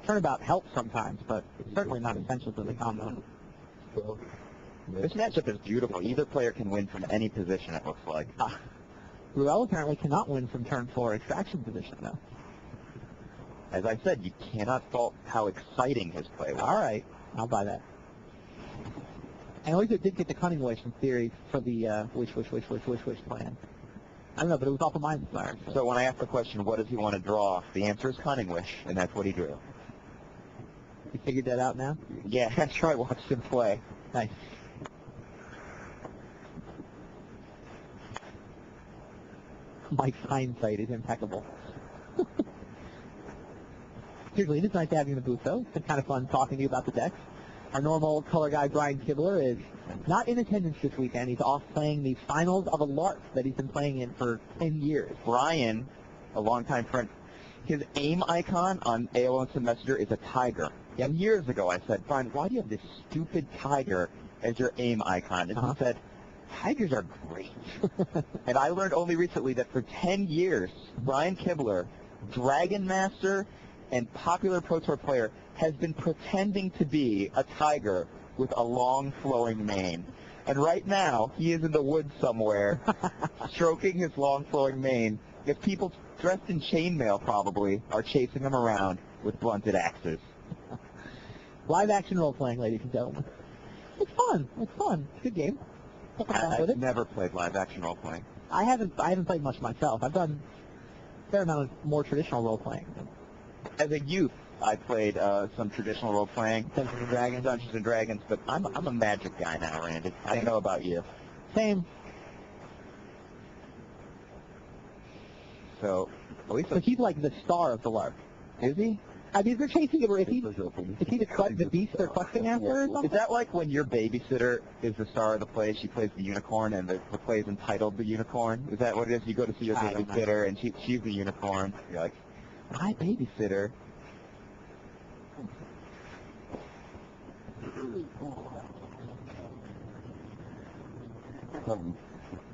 [SPEAKER 1] Turnabout helps sometimes, but it's certainly not essential to the combo.
[SPEAKER 2] This matchup is beautiful. Either player can win from any position, it looks like.
[SPEAKER 1] Ruel apparently cannot win from turn 4 extraction position, though.
[SPEAKER 2] As I said, you cannot fault how exciting his play was.
[SPEAKER 1] All right, I'll buy that. And Oiso did get the Cunning Wish in theory for the wish plan. I don't know, but it was off of Mind's Desire.
[SPEAKER 2] So when I ask the question, what does he want to draw, the answer is Cunning Wish, and that's what he drew.
[SPEAKER 1] You figured that out now?
[SPEAKER 2] Yeah, that's right. I watched him play.
[SPEAKER 1] Nice. Mike's hindsight is impeccable. Seriously, it is nice to have you in the booth, though. It's been kind of fun talking to you about the decks. Our normal color guy, Brian Kibler, is not in attendance this weekend. He's off playing the finals of a LARP that he's been playing in for 10 years.
[SPEAKER 2] Brian, a longtime friend, his AIM icon on AOL Instant Messenger is a tiger. And years ago I said, Brian, why do you have this stupid tiger as your AIM icon? And he said, tigers are great. And I learned only recently that for 10 years, Brian Kibler, Dragon Master and popular Pro Tour player, has been pretending to be a tiger with a long flowing mane. And right now, he is in the woods somewhere, stroking his long flowing mane, as people dressed in chainmail probably are chasing him around with blunted axes.
[SPEAKER 1] Live action role playing, ladies and gentlemen. It's fun. It's fun. It's a good game.
[SPEAKER 2] I've never played live action role playing.
[SPEAKER 1] I haven't played much myself. I've done a fair amount of more traditional role playing.
[SPEAKER 2] As a youth, I played some traditional role playing, Dungeons and Dragons, but I'm a Magic guy now, Randy. I don't know about you.
[SPEAKER 1] Same.
[SPEAKER 2] So, at least
[SPEAKER 1] So he's like the star of the LARP.
[SPEAKER 2] is he?
[SPEAKER 1] I mean, they're chasing him. Is he the beast they're questing after or something?
[SPEAKER 2] Is that like when your babysitter is the star of the play? She plays the unicorn, and the play is entitled The Unicorn? Is that what it is? You go to see your
[SPEAKER 1] I don't know.
[SPEAKER 2] babysitter, and she's the unicorn. You're like, my babysitter.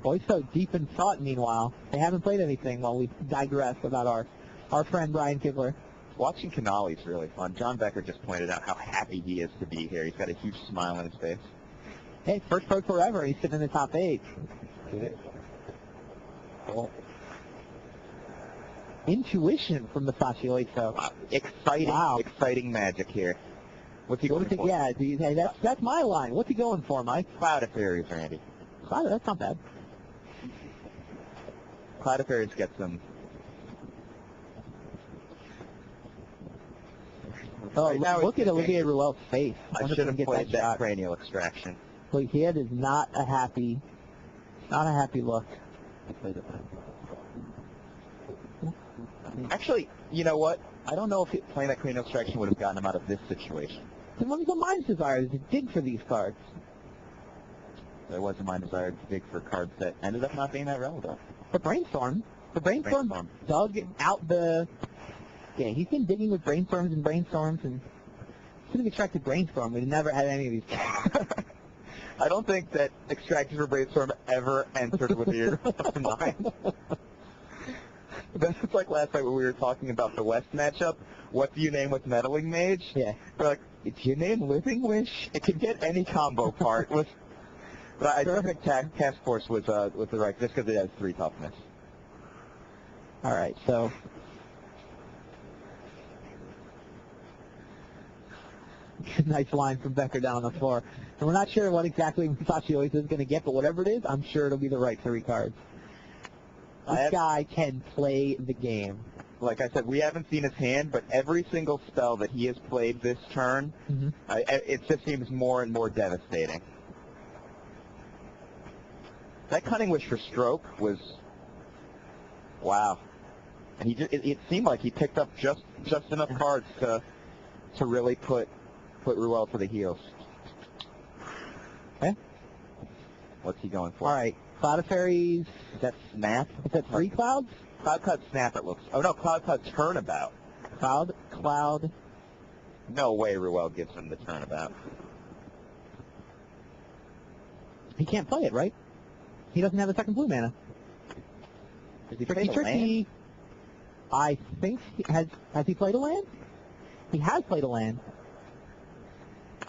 [SPEAKER 1] Boys so deep in thought, meanwhile. They haven't played anything while we digress about our friend Brian Kibler.
[SPEAKER 2] Watching Canali is really fun. John Becker just pointed out how happy he is to be here. He's got a huge smile on his face.
[SPEAKER 1] Hey, first pro tour ever. He's sitting in the top 8. Intuition from the Sashi Oiso.
[SPEAKER 2] Exciting magic here. What's he going for?
[SPEAKER 1] Yeah, hey, that's my line. What's he going for, Mike?
[SPEAKER 2] Cloud of Fairies, Randy.
[SPEAKER 1] Cloud, that's not bad.
[SPEAKER 2] Cloud of Fairies gets some.
[SPEAKER 1] Oh,
[SPEAKER 2] Right now
[SPEAKER 1] look
[SPEAKER 2] he's
[SPEAKER 1] at Olivier Ruel's face.
[SPEAKER 2] I should have played that cranial extraction.
[SPEAKER 1] Look, he is not a happy look.
[SPEAKER 2] Actually, you know what? I don't know if playing that cranial extraction would have gotten him out of this situation.
[SPEAKER 1] Then what was the Mind's Desire to dig for these cards?
[SPEAKER 2] There was a mind desire to dig for cards that ended up not being that relevant.
[SPEAKER 1] The Brainstorm dug out the... Yeah, he's been digging with Brainstorms and should have extracted Brainstorm. We've never had any of these cards.
[SPEAKER 2] I don't think that extracting for Brainstorm ever entered with your mind. That's like last night when we were talking about the West matchup. What do you name with Meddling Mage?
[SPEAKER 1] Yeah.
[SPEAKER 2] We're like, do you name Living Wish? It can get any combo part. But I think Task Force was the right, just because it has 3 toughness.
[SPEAKER 1] All right, so nice line from Becker down on the floor. And we're not sure what exactly Musashi Oisa is going to get, but whatever it is, I'm sure it'll be the right 3 cards. This guy can play the game.
[SPEAKER 2] Like I said, we haven't seen his hand, but every single spell that he has played this turn, it just seems more and more devastating. That Cunning Wish for Stroke was, wow. And it seemed like he picked up just enough cards to really put Ruel to the heels.
[SPEAKER 1] Okay.
[SPEAKER 2] What's he going for?
[SPEAKER 1] All right, Cloud of Fairies.
[SPEAKER 2] Is that Snap?
[SPEAKER 1] Is that 3 clouds?
[SPEAKER 2] Cloud Cloud Snap it looks. Oh no, Cloud Cloud Turnabout.
[SPEAKER 1] Cloud.
[SPEAKER 2] No way Ruel gives him the Turnabout.
[SPEAKER 1] He can't play it, right? He doesn't have the 2nd blue mana.
[SPEAKER 2] Does he play the
[SPEAKER 1] Tricky.
[SPEAKER 2] land?
[SPEAKER 1] I think has he played a land? He has played a land.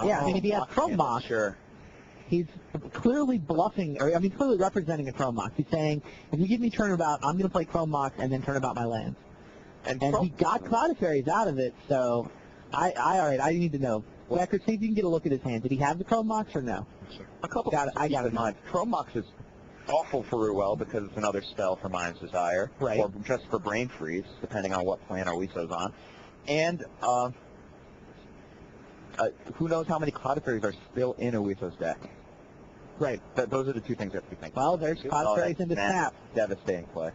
[SPEAKER 1] Yeah, I mean, if he has Chrome Mox,
[SPEAKER 2] Sure.
[SPEAKER 1] he's clearly bluffing, or I mean, clearly representing a Chrome Mox. He's saying, if you give me Turnabout, I'm going to play Chrome Mox and then Turnabout my lands. And he got Cloud of Fairies out of it, so all right, I need to know. Becker, see if you can get a look at his hand. Did he have the Chrome Mox or no?
[SPEAKER 2] A couple
[SPEAKER 1] I got it in
[SPEAKER 2] mind. Chrome Mox is awful for Ruel because it's another spell for Mind's Desire.
[SPEAKER 1] Right.
[SPEAKER 2] Or just for Brain Freeze, depending on what plan Oiso's on. And who knows how many Cloud of Fairies are still in Oiso's deck.
[SPEAKER 1] Right.
[SPEAKER 2] Those are the 2 things that we think.
[SPEAKER 1] Well, there's Cloud of Fairies into Snap.
[SPEAKER 2] Devastating play.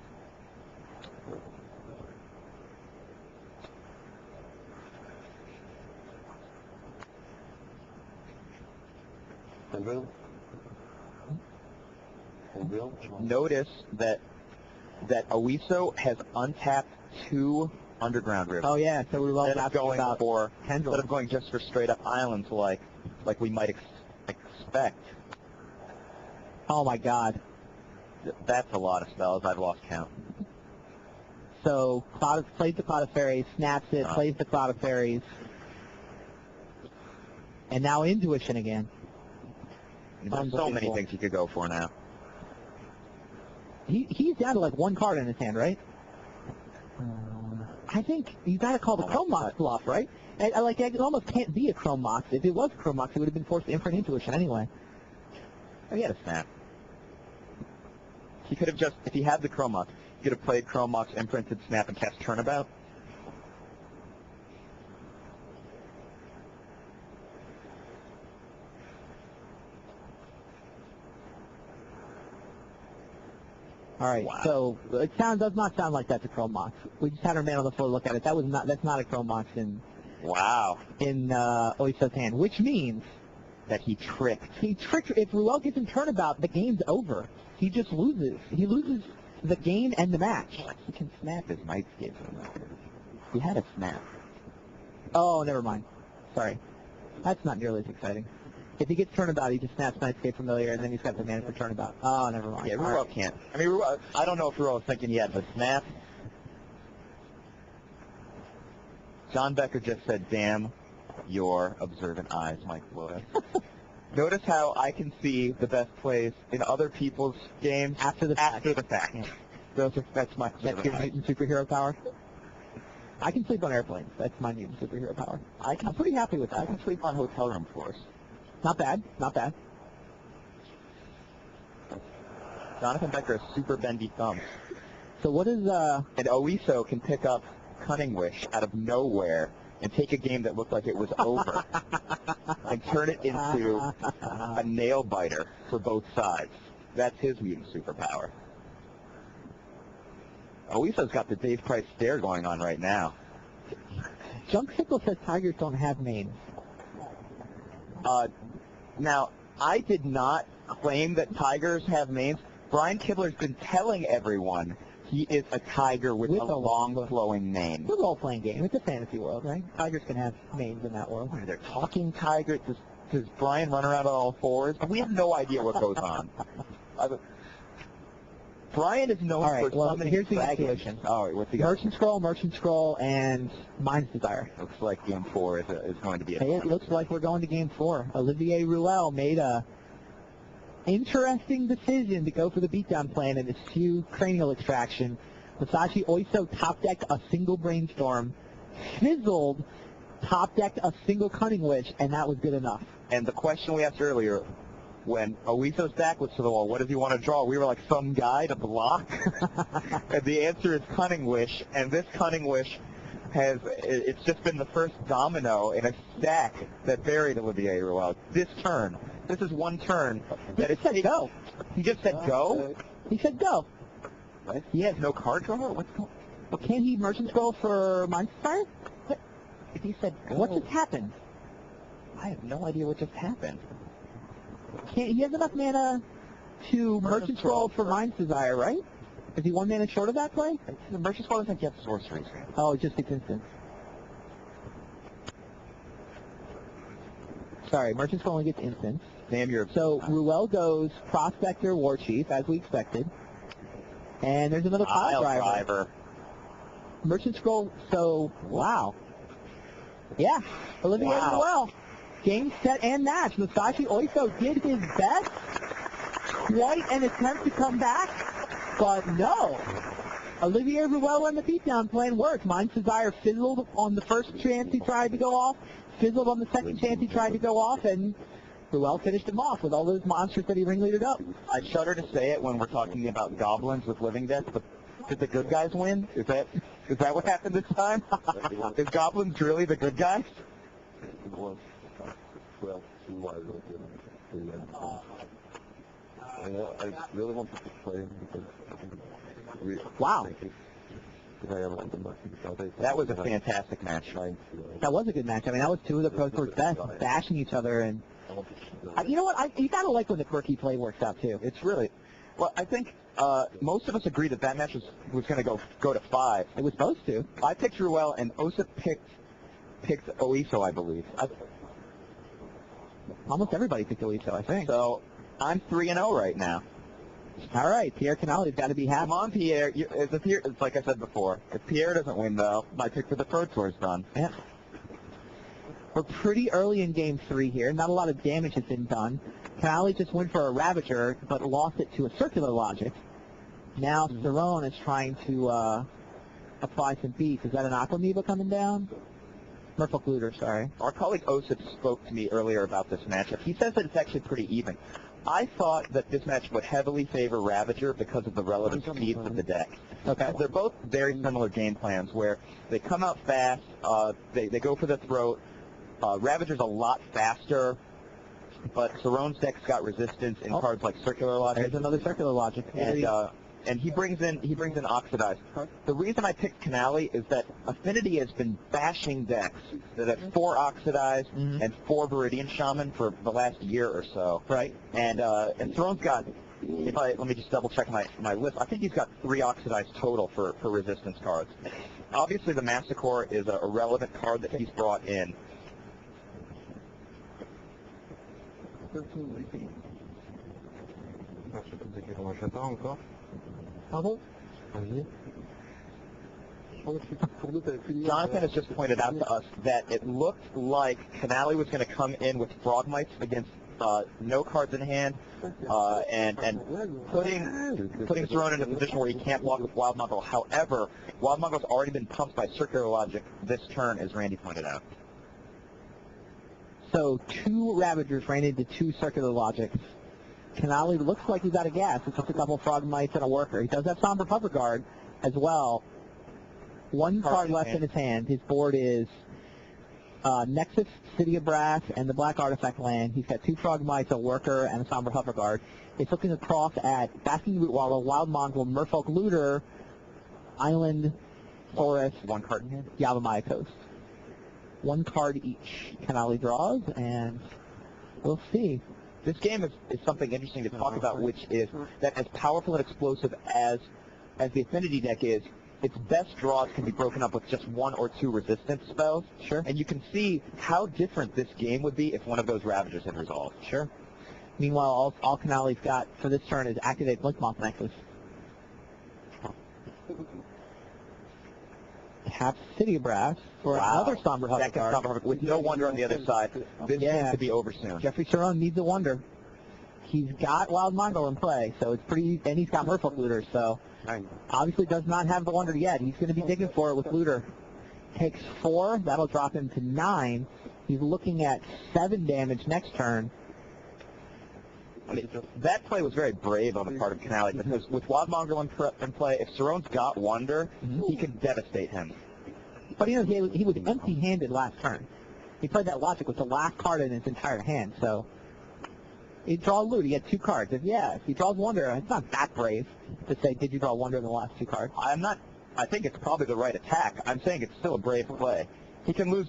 [SPEAKER 2] Notice that Oiso has untapped 2 Underground Rivers.
[SPEAKER 1] Oh yeah, so we're well
[SPEAKER 2] Instead of going
[SPEAKER 1] about
[SPEAKER 2] for
[SPEAKER 1] Tendrils.
[SPEAKER 2] instead of going just for straight up islands like we might expect.
[SPEAKER 1] Oh my God.
[SPEAKER 2] That's a lot of spells. I've lost count.
[SPEAKER 1] So plays the Cloud of Fairies, snaps it, plays the Cloud of Fairies, and now Intuition again.
[SPEAKER 2] There's so many things he could go for now.
[SPEAKER 1] He's down to like 1 card in his hand, right? I think you got to call the Chrome Mox bluff, right? And, it almost can't be a Chrome Mox. If it was Chrome Mox, it would have been forced to imprint Intuition anyway.
[SPEAKER 2] Oh, he had a Snap. He could have just, if he had the Chrome Mox, he could have played Chrome Mox, imprinted Snap, and cast Turnabout.
[SPEAKER 1] All right,
[SPEAKER 2] Wow.
[SPEAKER 1] so it does not sound like that's a Chrome Mox. We just had our man on the floor look at it. That's not a Chrome Mox in
[SPEAKER 2] Wow.
[SPEAKER 1] Oiso's hand, which means
[SPEAKER 2] That he tricked.
[SPEAKER 1] if Ruel gets in Turnabout, the game's over. He just loses. He loses the game and the match.
[SPEAKER 2] He can snap his Nightscape. He had a Snap.
[SPEAKER 1] Oh, never mind. Sorry. That's not nearly as exciting. If he gets Turnabout, he just snaps Nightscape Familiar, and then he's got the mana for Turnabout. Oh, never mind.
[SPEAKER 2] Yeah,
[SPEAKER 1] All
[SPEAKER 2] Ruel
[SPEAKER 1] right.
[SPEAKER 2] can't. I mean, I don't know if Ruel was thinking he had the Snap. John Becker just said, "Damn your observant eyes, Mike Flores." Notice how I can see the best plays in other people's games
[SPEAKER 1] After the fact.
[SPEAKER 2] Yeah. That's my
[SPEAKER 1] That's
[SPEAKER 2] observant
[SPEAKER 1] your
[SPEAKER 2] eyes.
[SPEAKER 1] mutant superhero power? I can sleep on airplanes. That's my mutant superhero power. I'm pretty happy with that.
[SPEAKER 2] I can sleep on hotel room floors.
[SPEAKER 1] Not bad. Not bad.
[SPEAKER 2] Jonathan Becker has super bendy thumbs.
[SPEAKER 1] So what is
[SPEAKER 2] And Oiso can pick up Cunning Wish out of nowhere and take a game that looked like it was over and turn it into a nail biter for both sides. That's his mutant superpower. Oiso's got the Dave Price stare going on right now.
[SPEAKER 1] Junk Sickle says tigers don't have names.
[SPEAKER 2] Now, I did not claim that tigers have names. Brian Kibler's been telling everyone he is a tiger with a long, flowing name.
[SPEAKER 1] It's a role-playing game. It's a fantasy world, right? Tigers can have names in that world.
[SPEAKER 2] They're talking tigers. Does Brian run around on all fours? We have no idea what goes on. Brian is known
[SPEAKER 1] All right,
[SPEAKER 2] for
[SPEAKER 1] well,
[SPEAKER 2] summoning
[SPEAKER 1] here's the
[SPEAKER 2] dragons.
[SPEAKER 1] situation.
[SPEAKER 2] All right, what's he got?
[SPEAKER 1] Merchant Scroll, and Mind's Desire.
[SPEAKER 2] Looks like Game 4 is going to be
[SPEAKER 1] Hey, it looks like we're going to Game 4. Olivier Ruel made a interesting decision to go for the beatdown plan and eschew cranial extraction. Masashi Oiso top-decked a single Brainstorm, fizzled, top-decked a single Cunning Wish, and that was good enough.
[SPEAKER 2] And the question we asked earlier, when Oiso's back was to the wall, what does he want to draw? We were like, some guy to block? And the answer is Cunning Wish, and this Cunning Wish it's just been the first domino in a stack that buried Olivier Ruel. This is one turn. That
[SPEAKER 1] He said go.
[SPEAKER 2] He just said go?
[SPEAKER 1] He said go.
[SPEAKER 2] Right? He has no card draw? What's going on?
[SPEAKER 1] Well, can't he Merchant Scroll for Mind's Desire?
[SPEAKER 2] If he said go,
[SPEAKER 1] What just happened?
[SPEAKER 2] I have no idea what just happened.
[SPEAKER 1] He has enough mana to Merchant Scroll for Mind's Desire, right? Is he one mana short of that play?
[SPEAKER 2] The Merchant Scroll doesn't get sorceries.
[SPEAKER 1] Oh, it just gets instant. Sorry, Merchant Scroll only gets instant.
[SPEAKER 2] Damn, you're...
[SPEAKER 1] So Ruel goes Prospector, War Chief, as we expected. And there's another pile driver. Merchant Scroll, so, wow. Yeah, Olivier Ruel. Game, set, and match. Masashi Oiso did his best. Quite an attempt to come back, but no. Olivier Ruel and the beatdown plan worked. Mind's Desire fizzled on the first chance he tried to go off, fizzled on the second chance he tried to go off, and Ruel finished him off with all those monsters that he ringleadered up.
[SPEAKER 2] I shudder to say it when we're talking about goblins with living deaths, but did the good guys win? Is that what happened this time? Is goblins really the good guys?
[SPEAKER 3] Well, I really wanted to play him because...
[SPEAKER 1] Wow.
[SPEAKER 2] That was a fantastic match.
[SPEAKER 1] That was a good match. I mean, that was two of the Pro Tour's best, bashing each other. And you know what? You gotta like when the quirky play works out too.
[SPEAKER 2] It's really... Well, I think most of us agree that match was going to go to 5.
[SPEAKER 1] It was supposed to.
[SPEAKER 2] I picked Ruel, and Osa picked Oiso, I believe.
[SPEAKER 1] Almost everybody picked Oiso, I think.
[SPEAKER 2] So I'm 3-0 right now.
[SPEAKER 1] All right, Pierre Canale's got to be happy.
[SPEAKER 2] Come on, Pierre. It's like I said before. If Pierre doesn't win, though, my pick for the Pro Tour is done.
[SPEAKER 1] Yeah. We're pretty early in Game 3 here. Not a lot of damage has been done. Canale just went for a Ravager, but lost it to a Circular Logic. Now Cerrone is trying to apply some beats. Is that an Aquamoeba coming down? Merfolk Looter, sorry.
[SPEAKER 2] Our colleague Osip spoke to me earlier about this matchup. He says that it's actually pretty even. I thought that this match would heavily favor Ravager because of the relative speeds of the deck.
[SPEAKER 1] Okay.
[SPEAKER 2] They're both very similar game plans where they come out fast, they go for the throat. Ravager's a lot faster, but Cerrone's deck's got resistance in cards like Circular Logic.
[SPEAKER 1] There's another Circular Logic.
[SPEAKER 2] And he brings in Oxidized. The reason I picked Canale is that Affinity has been bashing decks that have 4 Oxidized and 4 Viridian Shaman for the last year or so.
[SPEAKER 1] Right.
[SPEAKER 2] And Cerrone's got, let me just double check my list. I think he's got 3 Oxidized total for resistance cards. Obviously, the Massacre is a relevant card that he's brought in. Jonathan has just pointed out to us that it looked like Canale was going to come in with Frogmites against no cards in hand, and putting Cerrone in a position where he can't block with Wild Mongol. However, Wild Mongol's already been pumped by Circular Logic this turn, as Randy pointed out.
[SPEAKER 1] So 2 Ravagers ran into 2 Circular Logics. Canale looks like he's out of gas. It's just a couple Frogmites and a Worker. He does have Somber Hover Guard as well. 1 card left in his hand. His board is Nexus, City of Brass, and the Black Artifact land. He's got 2 Frogmites, a Worker, and a Somber Hover Guard. It's looking across at Basking Root Wallow, Wild Mongol, Merfolk Looter, Island, Forest,
[SPEAKER 2] 1 card in hand?
[SPEAKER 1] Yavimaya Coast. 1 card each. Canale draws, and we'll see.
[SPEAKER 2] This game is something interesting to talk about, which is that as powerful and explosive as the Affinity deck is, its best draws can be broken up with just 1 or 2 resistance spells.
[SPEAKER 1] Sure.
[SPEAKER 2] And you can see how different this game would be if one of those Ravagers had resolved.
[SPEAKER 1] Sure. Meanwhile, all Canale's got for this turn is Activate Blinkmoth Nexus. Taps City Brass for
[SPEAKER 2] Wow.
[SPEAKER 1] another somber hover
[SPEAKER 2] Second
[SPEAKER 1] card.
[SPEAKER 2] somber hover, with no wonder on the other side. This
[SPEAKER 1] Yeah.
[SPEAKER 2] seems to be over soon.
[SPEAKER 1] Jeffrey Cerrone needs a wonder. He's got Wild Mongol in play, so it's pretty, and he's got Merfolk Looter, so obviously does not have the wonder yet. He's going to be digging for it with Looter. Takes 4, that'll drop him to 9. He's looking at 7 damage next turn.
[SPEAKER 2] I mean, that play was very brave on the part of Canale, because with Wild Mongol in play, if Cerrone's got wonder, he can devastate him.
[SPEAKER 1] But you know, he was empty-handed last turn. He played that logic with the last card in his entire hand, so he draw loot. He had 2 cards. If he draws wonder, it's not that brave to say, did you draw wonder in the last 2 cards?
[SPEAKER 2] I think it's probably the right attack. I'm saying it's still a brave play. He can lose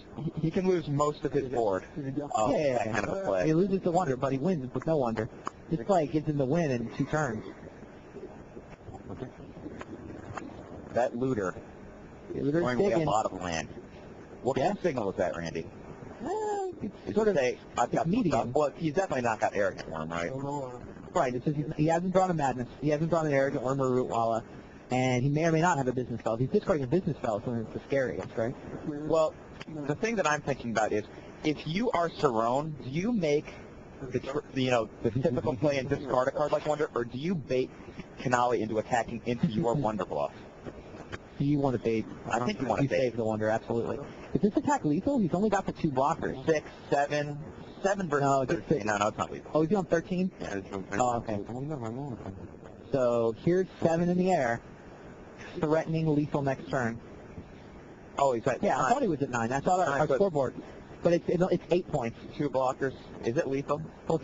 [SPEAKER 2] most of his board. That kind of a
[SPEAKER 1] He
[SPEAKER 2] play.
[SPEAKER 1] loses the wonder, but he wins with no wonder. This play gives him the win in 2 turns.
[SPEAKER 2] That looter
[SPEAKER 1] Looter's
[SPEAKER 2] going away a
[SPEAKER 1] digging.
[SPEAKER 2] lot of land. What kind of signal is that, Randy?
[SPEAKER 1] It's sort of
[SPEAKER 2] say, I've got
[SPEAKER 1] medium.
[SPEAKER 2] Well, he's definitely not got arrogant one, right?
[SPEAKER 1] Right. It says he hasn't drawn a Madness. He hasn't drawn an Arrogant Worm or Rootwalla. And he may or may not have a business spell. If he's discarding a business spell, so it's the scariest, right?
[SPEAKER 2] Well, the thing that I'm thinking about is, if you are Cerrone, do you make the typical play and discard a card like Wonder, or do you bait Canale into attacking into your Wonder bluff?
[SPEAKER 1] Do you want to bait?
[SPEAKER 2] I think you want to bait.
[SPEAKER 1] Save the wonder, absolutely. Is this attack lethal? He's only got the 2 blockers.
[SPEAKER 2] 6, 7 versus
[SPEAKER 1] No, it's
[SPEAKER 2] 13.
[SPEAKER 1] six.
[SPEAKER 2] No, it's not lethal.
[SPEAKER 1] Oh, he's on 13? Oh, okay. So here's 7 in the air, threatening lethal next turn.
[SPEAKER 2] Oh, he's at
[SPEAKER 1] Yeah, I
[SPEAKER 2] 9.
[SPEAKER 1] thought he was at 9. That's our
[SPEAKER 2] Nine, but-
[SPEAKER 1] scoreboard. But it's 8 points.
[SPEAKER 2] 2 blockers. Is it lethal?
[SPEAKER 1] Well,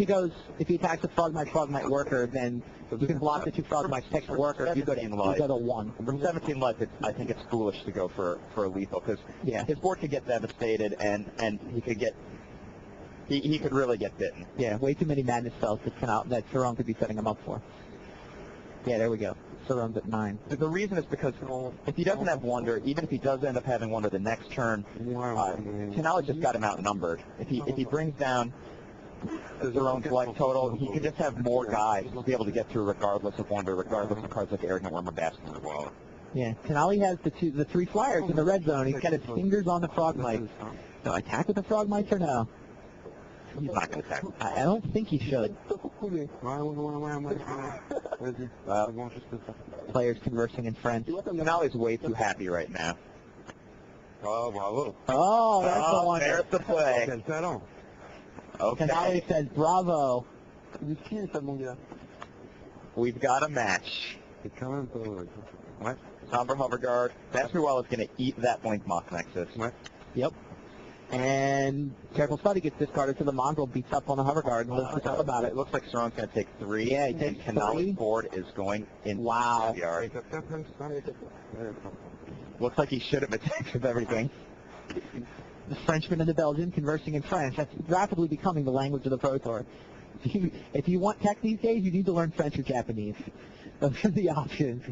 [SPEAKER 1] if he attacks a Frogmite Worker, then you can block the 2 Frogmites, take the Worker. You go to 1.
[SPEAKER 2] From 17 life, I think it's foolish to go for a lethal, because his board could get devastated, and he could get he could really get bitten.
[SPEAKER 1] Yeah, way too many Madness spells that Cerrone could be setting him up for. Yeah, there we go. Cerrone's at 9.
[SPEAKER 2] The reason is because if he doesn't have Wonder, even if he does end up having Wonder the next turn, Canale just got him outnumbered. If he brings down Cerrone's life total, he could just have more guys to be able to get through regardless of Wonder, regardless of cards like Arrogant Worm or Bastion as well.
[SPEAKER 1] Yeah, Canale has the 3 flyers in the red zone. He's got his fingers on the Frogmites. Do I attack with the Frogmites or no?
[SPEAKER 2] He's not going to attack.
[SPEAKER 1] I don't think he should. Players conversing in French.
[SPEAKER 2] Canale's way too happy right now.
[SPEAKER 1] Oh, that's the one.
[SPEAKER 2] There's the play. Okay.
[SPEAKER 1] Canale says, bravo.
[SPEAKER 2] We've got a match. What? Somber Hover Guard. Baskerwell is going to eat that Blink Moth Nexus.
[SPEAKER 1] Yep. And Careful Study gets discarded to the Mongrel, beats up on the Hover Guard, and lives to tell about
[SPEAKER 2] It
[SPEAKER 1] it.
[SPEAKER 2] looks like Cerrone's going to take 3.
[SPEAKER 1] Yeah, he
[SPEAKER 2] and
[SPEAKER 1] takes
[SPEAKER 2] Canale's
[SPEAKER 1] 3.
[SPEAKER 2] board is going in
[SPEAKER 1] Wow.
[SPEAKER 2] the yard. Looks like he should have attacked with everything.
[SPEAKER 1] The Frenchman and the Belgian conversing in French. That's rapidly becoming the language of the Pro Tour. If you want tech these days, you need to learn French or Japanese. Those are the options.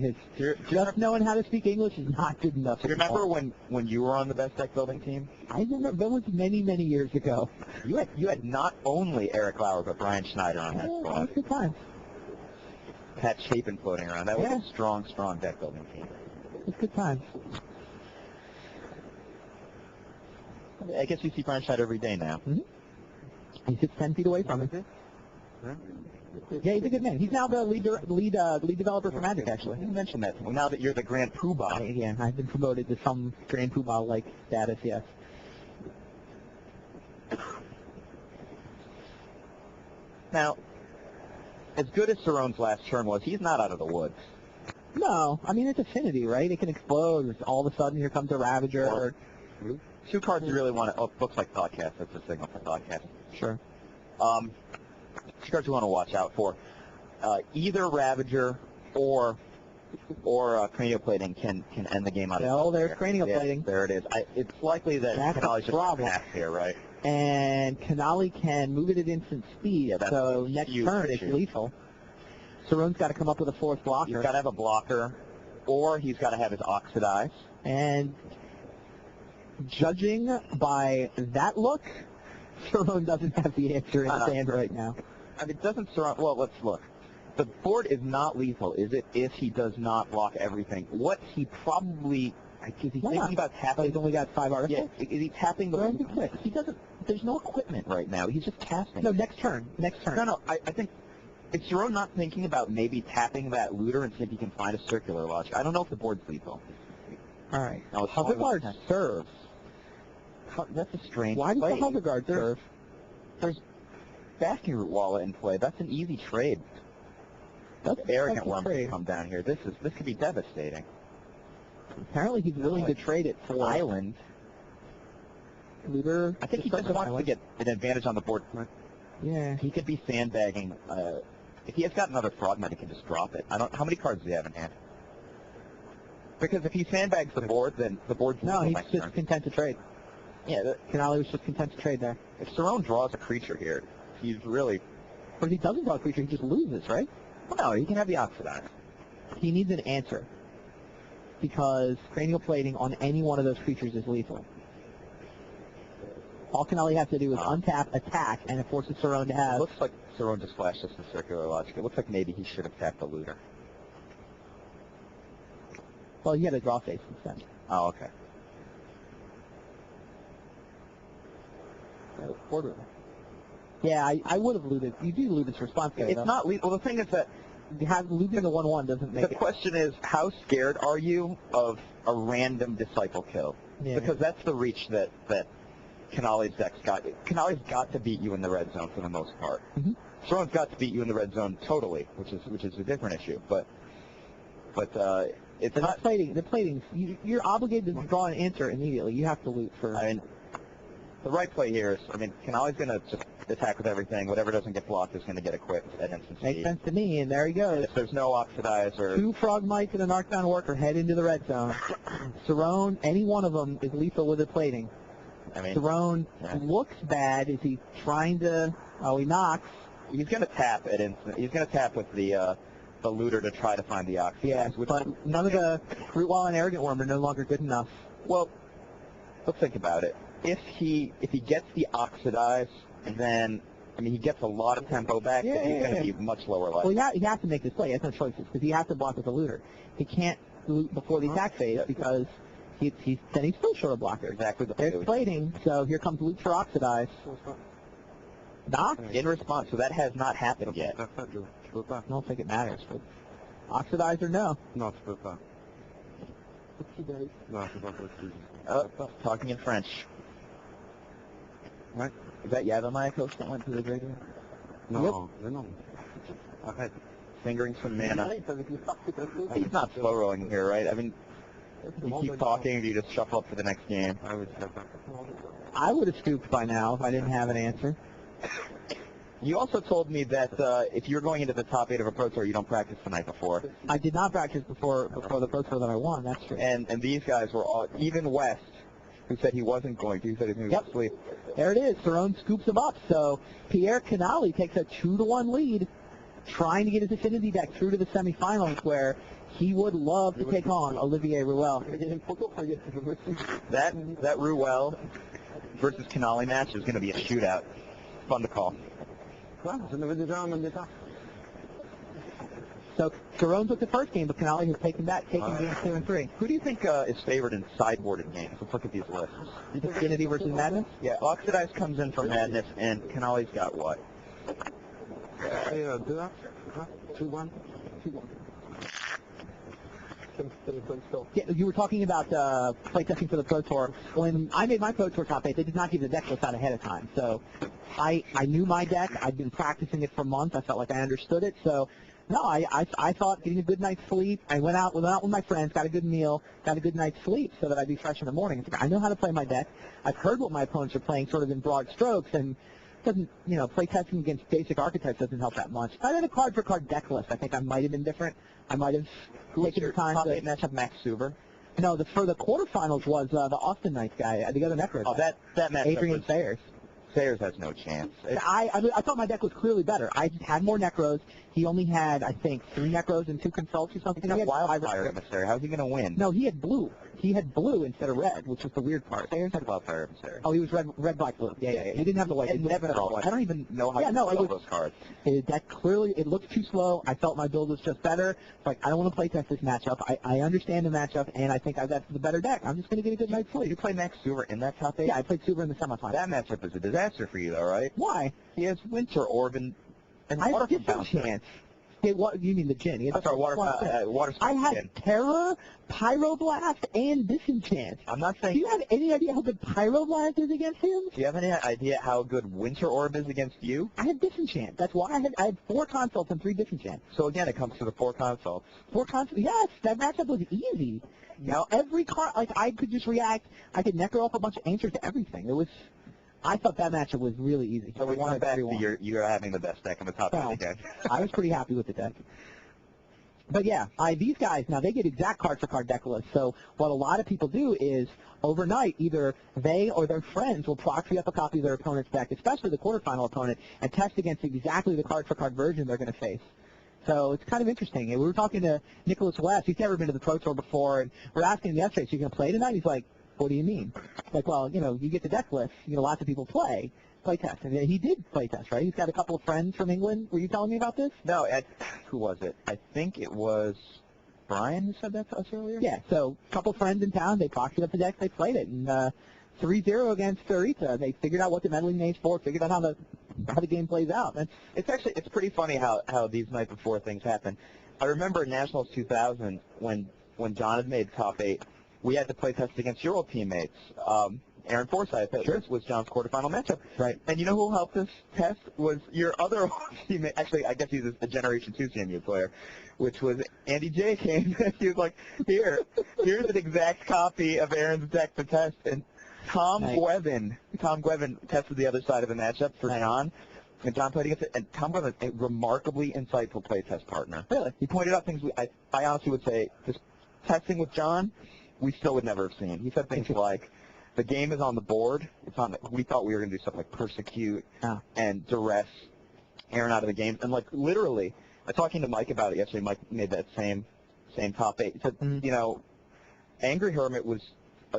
[SPEAKER 1] Just knowing how to speak English is not good enough.
[SPEAKER 2] Do you remember when you were on the best deck building team?
[SPEAKER 1] I remember that was many, many years ago.
[SPEAKER 2] You had not only Eric Lauer but Brian Schneider on that
[SPEAKER 1] Yeah, that
[SPEAKER 2] squad.
[SPEAKER 1] was good times.
[SPEAKER 2] Pat Chapin floating around. That was
[SPEAKER 1] Yeah.
[SPEAKER 2] a strong deck building team.
[SPEAKER 1] It was good times.
[SPEAKER 2] I guess you see Brian Schneider every day now.
[SPEAKER 1] He sits 10 feet away from him. Yeah, he's a good man. He's now the lead developer for Magic, actually.
[SPEAKER 2] You mentioned that. Well, now that you're the Grand Poobah.
[SPEAKER 1] Yeah, I've been promoted to some Grand Poobah-like status, yes.
[SPEAKER 2] Now, as good as Cerrone's last turn was, he's not out of the woods.
[SPEAKER 1] No, I mean, it's Affinity, right? It can explode. All of a sudden, here comes a Ravager. Or,
[SPEAKER 2] 2 cards you really want to... Oh, looks like Thoughtcast. That's a signal for Thoughtcast.
[SPEAKER 1] sure.
[SPEAKER 2] 2 cards you want to watch out for. Either Ravager or Cranioplating can end the game out of
[SPEAKER 1] Well, there's Cranioplating.
[SPEAKER 2] Yeah, there it is. It's likely that
[SPEAKER 1] That's
[SPEAKER 2] Canale's
[SPEAKER 1] a
[SPEAKER 2] just
[SPEAKER 1] problem.
[SPEAKER 2] pass here, right?
[SPEAKER 1] And Canale can move it at instant speed,
[SPEAKER 2] Yeah, that's
[SPEAKER 1] so
[SPEAKER 2] a
[SPEAKER 1] next
[SPEAKER 2] huge
[SPEAKER 1] turn it's
[SPEAKER 2] issue.
[SPEAKER 1] lethal. Cerrone's got to come up with a 4th blocker.
[SPEAKER 2] He's got to have a blocker, or he's got to have his Oxidize.
[SPEAKER 1] And judging by that look, Cerrone doesn't have the answer in his hand right now.
[SPEAKER 2] I mean, doesn't Cerrone... Well, let's look. the board is not lethal, is it, if he does not block everything? What he probably... Is he
[SPEAKER 1] Why
[SPEAKER 2] thinking
[SPEAKER 1] not?
[SPEAKER 2] about tapping?
[SPEAKER 1] He's only got 5 articles.
[SPEAKER 2] Yeah, is he tapping the...
[SPEAKER 1] Where is he quick?
[SPEAKER 2] He doesn't... There's no equipment right now. He's just casting.
[SPEAKER 1] No, next turn. Next turn.
[SPEAKER 2] No, I think... Is Cerrone not thinking about maybe tapping that looter and see if he can find a circular logic? I don't know if the board's lethal.
[SPEAKER 1] All right.
[SPEAKER 2] No, it's
[SPEAKER 1] Hoverguard serves.
[SPEAKER 2] That's a strange
[SPEAKER 1] Why does
[SPEAKER 2] play.
[SPEAKER 1] the Hoverguard serve?
[SPEAKER 2] There's Basking Root Wallet in play. That's an easy trade.
[SPEAKER 1] That's
[SPEAKER 2] Arrogant
[SPEAKER 1] a
[SPEAKER 2] Worm
[SPEAKER 1] trade.
[SPEAKER 2] can come down here. This could be devastating.
[SPEAKER 1] Apparently he's willing to trade it for
[SPEAKER 2] Island.
[SPEAKER 1] Looter.
[SPEAKER 2] I think he just wants to get an advantage on the board.
[SPEAKER 1] Yeah.
[SPEAKER 2] He could be sandbagging. If he has got another Frogman, he can just drop it. How many cards does he have in hand? Because if he sandbags the board, then the board's
[SPEAKER 1] No,
[SPEAKER 2] lethal
[SPEAKER 1] he's
[SPEAKER 2] next
[SPEAKER 1] just
[SPEAKER 2] turn.
[SPEAKER 1] content to trade.
[SPEAKER 2] Yeah,
[SPEAKER 1] Canali was just content to trade there.
[SPEAKER 2] if Cerrone draws a creature here, he's really...
[SPEAKER 1] But if he doesn't draw a creature, he just loses, right?
[SPEAKER 2] Well, no, he can have the Oxidize.
[SPEAKER 1] He needs an answer. Because cranial plating on any one of those creatures is lethal. All Canali has to do is untap, attack, and it forces Cerrone to
[SPEAKER 2] It
[SPEAKER 1] have...
[SPEAKER 2] looks like Cerrone just flashed us the circular logic. It looks like maybe he should have tapped the looter.
[SPEAKER 1] Well, he had a draw face instead.
[SPEAKER 2] Oh, okay.
[SPEAKER 1] Yeah, I would have looted. You do loot its response there,
[SPEAKER 2] It's
[SPEAKER 1] though.
[SPEAKER 2] not lethal. Well, the thing is that
[SPEAKER 1] Losing the 1/1 doesn't make
[SPEAKER 2] the
[SPEAKER 1] it...
[SPEAKER 2] question is, how scared are you of a random Disciple kill?
[SPEAKER 1] Yeah.
[SPEAKER 2] Because that's the reach that Canali's deck's got. Canali's got to beat you in the red zone for the most part.
[SPEAKER 1] Mhm.
[SPEAKER 2] Cerrone's got to beat you in the red zone totally, which is a different issue. But it's
[SPEAKER 1] The
[SPEAKER 2] not.
[SPEAKER 1] plating, you're obligated to draw an answer immediately. You have to loot for...
[SPEAKER 2] I mean, the right play here is, Canali's going to just attack with everything. Whatever doesn't get blocked is going to get equipped at instant
[SPEAKER 1] Makes
[SPEAKER 2] speed.
[SPEAKER 1] sense to me, and there he goes.
[SPEAKER 2] If there's no Oxidize or...
[SPEAKER 1] 2 Frog Mites and an Arcbound Worker head into the red zone. Cerrone, any one of them is lethal with the plating. Cerrone
[SPEAKER 2] yeah.
[SPEAKER 1] looks bad. Is he trying to... Oh, he knocks.
[SPEAKER 2] He's going to tap at instant. He's going to tap with the looter to try to find the Oxidize.
[SPEAKER 1] Yeah,
[SPEAKER 2] which,
[SPEAKER 1] but none of the Root Wall and Arrogant Worm are no longer good enough.
[SPEAKER 2] well, let's think about it. If he gets the Oxidize, then he gets a lot of tempo back, but he's going to be much lower life.
[SPEAKER 1] Well, he has to make this play. He has no choices because he has to block with the looter. He can't loot before the attack phase because he's still short of blocker.
[SPEAKER 2] Exactly the
[SPEAKER 1] There's
[SPEAKER 2] play.
[SPEAKER 1] plating, so here comes loot for Oxidize. Knock?
[SPEAKER 2] In response, so that has not happened yet.
[SPEAKER 1] I don't think it matters, but Oxidize or no?
[SPEAKER 3] Non, tu peux pas. Non, c'est pas possible.
[SPEAKER 2] Talking in French.
[SPEAKER 3] Ouais.
[SPEAKER 2] Is that Yavimaya that went to the graveyard?
[SPEAKER 3] Non, mais non. Arrête.
[SPEAKER 2] Fingering some mana. He's not slow rolling here, right? You keep talking, or you just shuffle up for the next game.
[SPEAKER 3] I would step back.
[SPEAKER 1] I would have scooped by now if I didn't have an answer.
[SPEAKER 2] You also told me that if you're going into the top 8 of a Pro Tour, you don't practice the night before.
[SPEAKER 1] I did not practice before the Pro Tour that I won, that's true.
[SPEAKER 2] And these guys were all, even West, who said he wasn't going to, he said he was going to
[SPEAKER 1] Yep.
[SPEAKER 2] sleep.
[SPEAKER 1] There it is. Cerrone scoops him up. So Pierre Canali takes a 2-1 lead, trying to get his affinity deck through to the semifinals, where he would love to take on Olivier Ruel.
[SPEAKER 2] That Ruel versus Canali match is going to be a shootout. Fun to call.
[SPEAKER 3] Quoi? Je n'avais déjà un même départ.
[SPEAKER 1] So Cerrone took the first game, but Canali has taken games 2 and 3.
[SPEAKER 2] Who do you think is favored in sideboarded games? Let's look at these lists.
[SPEAKER 1] Affinity versus Madness?
[SPEAKER 2] Yeah, Oxidize comes in for Madness, and Canali's got what?
[SPEAKER 3] Et 2-1. 2-1.
[SPEAKER 1] Yeah, you were talking about playtesting for the Pro Tour. When I made my Pro Tour top 8, they did not give the deck list out ahead of time. So I knew my deck. I'd been practicing it for months. I felt like I understood it. So no, I thought getting a good night's sleep. I went out with my friends, got a good meal, got a good night's sleep so that I'd be fresh in the morning. I know how to play my deck. I've heard what my opponents are playing sort of in broad strokes, and doesn't, playtesting against basic archetypes doesn't help that much. If I had a card-for-card deck list, I think I might have been different. I might have taken the time
[SPEAKER 2] top
[SPEAKER 1] to...
[SPEAKER 2] 8 match of Max Suber?
[SPEAKER 1] No, for the quarterfinals was the Austin Knights guy, the other Necro.
[SPEAKER 2] Oh, that match
[SPEAKER 1] Adrian
[SPEAKER 2] was
[SPEAKER 1] Sayers.
[SPEAKER 2] Sayers has no chance.
[SPEAKER 1] I thought my deck was clearly better. I just had more Necros. He only had, I think, 3 Necros and 2 Consults or something.
[SPEAKER 2] He's got
[SPEAKER 1] He had
[SPEAKER 2] Wildfire Emissary. How's he going to win?
[SPEAKER 1] No, he had blue. He had blue instead of red, which was the weird part.
[SPEAKER 2] Sayers had Wildfire Emissary.
[SPEAKER 1] Oh, he was red, black, blue. Yeah. He didn't have the white.
[SPEAKER 2] And never I don't even know how to spell those cards.
[SPEAKER 1] That clearly, it looked too slow. I felt my build was just better. It's like, I don't want to play test this matchup. I understand the matchup, and I think I've got the better deck. I'm just going to get a good night's sleep.
[SPEAKER 2] You play Max Suber in that top 8?
[SPEAKER 1] Yeah, I played Suber in the semifinals.
[SPEAKER 2] That matchup is a disaster for you, though, right?
[SPEAKER 1] Why?
[SPEAKER 2] He has Winter Orb and
[SPEAKER 1] I
[SPEAKER 2] Water
[SPEAKER 1] have Disenchant. Hey, what, you mean the Djinn?
[SPEAKER 2] I'm sorry, Water
[SPEAKER 1] I had
[SPEAKER 2] Djinn.
[SPEAKER 1] Terror, Pyroblast, and Disenchant.
[SPEAKER 2] I'm not
[SPEAKER 1] Do
[SPEAKER 2] saying...
[SPEAKER 1] you have any idea how good Pyroblast is against him?
[SPEAKER 2] Do you have any idea how good Winter Orb is against you?
[SPEAKER 1] I had Disenchant. That's why I had 4 Consults and 3 Disenchant.
[SPEAKER 2] So again, it comes to the 4 consults.
[SPEAKER 1] 4 Consults? Yes, that matchup was easy. You know, every card, like, I could just react. I could necro off a bunch of answers to everything. It was... I thought that matchup was really easy.
[SPEAKER 2] So we went back to you're having the best deck in the top 10 again.
[SPEAKER 1] I was pretty happy with the deck. But yeah, these guys, now they get exact card-for-card deck lists. So what a lot of people do is overnight, either they or their friends will proxy up a copy of their opponent's deck, especially the quarterfinal opponent, and test against exactly the card-for-card version they're going to face. So it's kind of interesting. And we were talking to Nicholas West. He's never been to the Pro Tour before, and we're asking him yesterday, so you going to play tonight? He's like, what do you mean? Like, well, you know, you get the deck list. You know, lots of people play test. And he did play test, right? He's got a couple of friends from England. Were you telling me about this?
[SPEAKER 2] No, who was it? I think it was Brian who said that to us earlier.
[SPEAKER 1] Yeah, so a couple of friends in town, they proxied up the deck, they played it, and 3-0 against Sarita. They figured out what the meddling name's for, figured out how the game plays out.
[SPEAKER 2] It's pretty funny how these night before things happen. I remember in Nationals 2000 when John had made top 8, we had to play test against your old teammates. Aaron Forsythe, that was John's quarterfinal matchup.
[SPEAKER 1] Right.
[SPEAKER 2] And you know who helped us test was your other teammate. Actually, I guess he's a Generation 2 CMU player, which was Andy J. came. He was like, here's an exact copy of Aaron's deck to test. And Tom Gwevin tested the other side of the matchup for John. And John played against it. And Tom Gwevin, a remarkably insightful playtest partner.
[SPEAKER 1] Really?
[SPEAKER 2] He pointed out things I honestly would say, just testing with John, we still would never have seen. He said things like, the game is on the board. We thought we were going to do stuff like persecute and duress Aaron out of the game. And, like, literally, I was talking to Mike about it yesterday. Mike made that same top 8. He said, you know, Angry Hermit was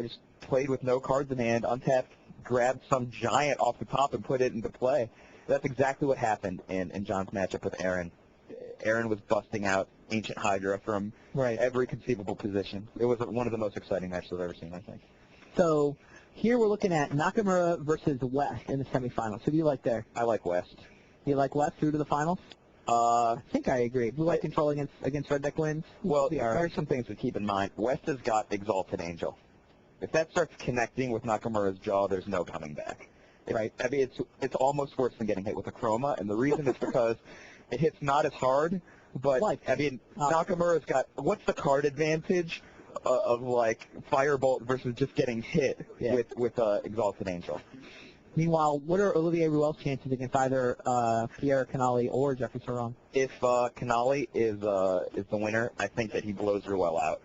[SPEAKER 2] just played with no cards in hand, untapped, grabbed some giant off the top and put it into play. That's exactly what happened in John's matchup with Aaron. Aaron was busting out Ancient Hydra from every conceivable position. It was one of the most exciting matches I've ever seen, I think.
[SPEAKER 1] So here we're looking at Nakamura versus West in the semifinals. Who do you like there?
[SPEAKER 2] I like West.
[SPEAKER 1] You like West through to the finals? I think I agree. Blue White Control against Red Deck wins?
[SPEAKER 2] Well, there's some things to keep in mind. West has got Exalted Angel. If that starts connecting with Nakamura's jaw, there's no coming back. Right? I mean, it's almost worse than getting hit with a Chroma, and the reason is because it hits not as hard, but, I mean, Nakamura's got, what's the card advantage of like Firebolt versus just getting hit with Exalted Angel?
[SPEAKER 1] Meanwhile, what are Olivier Rouel's chances against either Pierre Canali or Jeffrey Saron?
[SPEAKER 2] If Canali is the winner, I think that he blows Rouel out.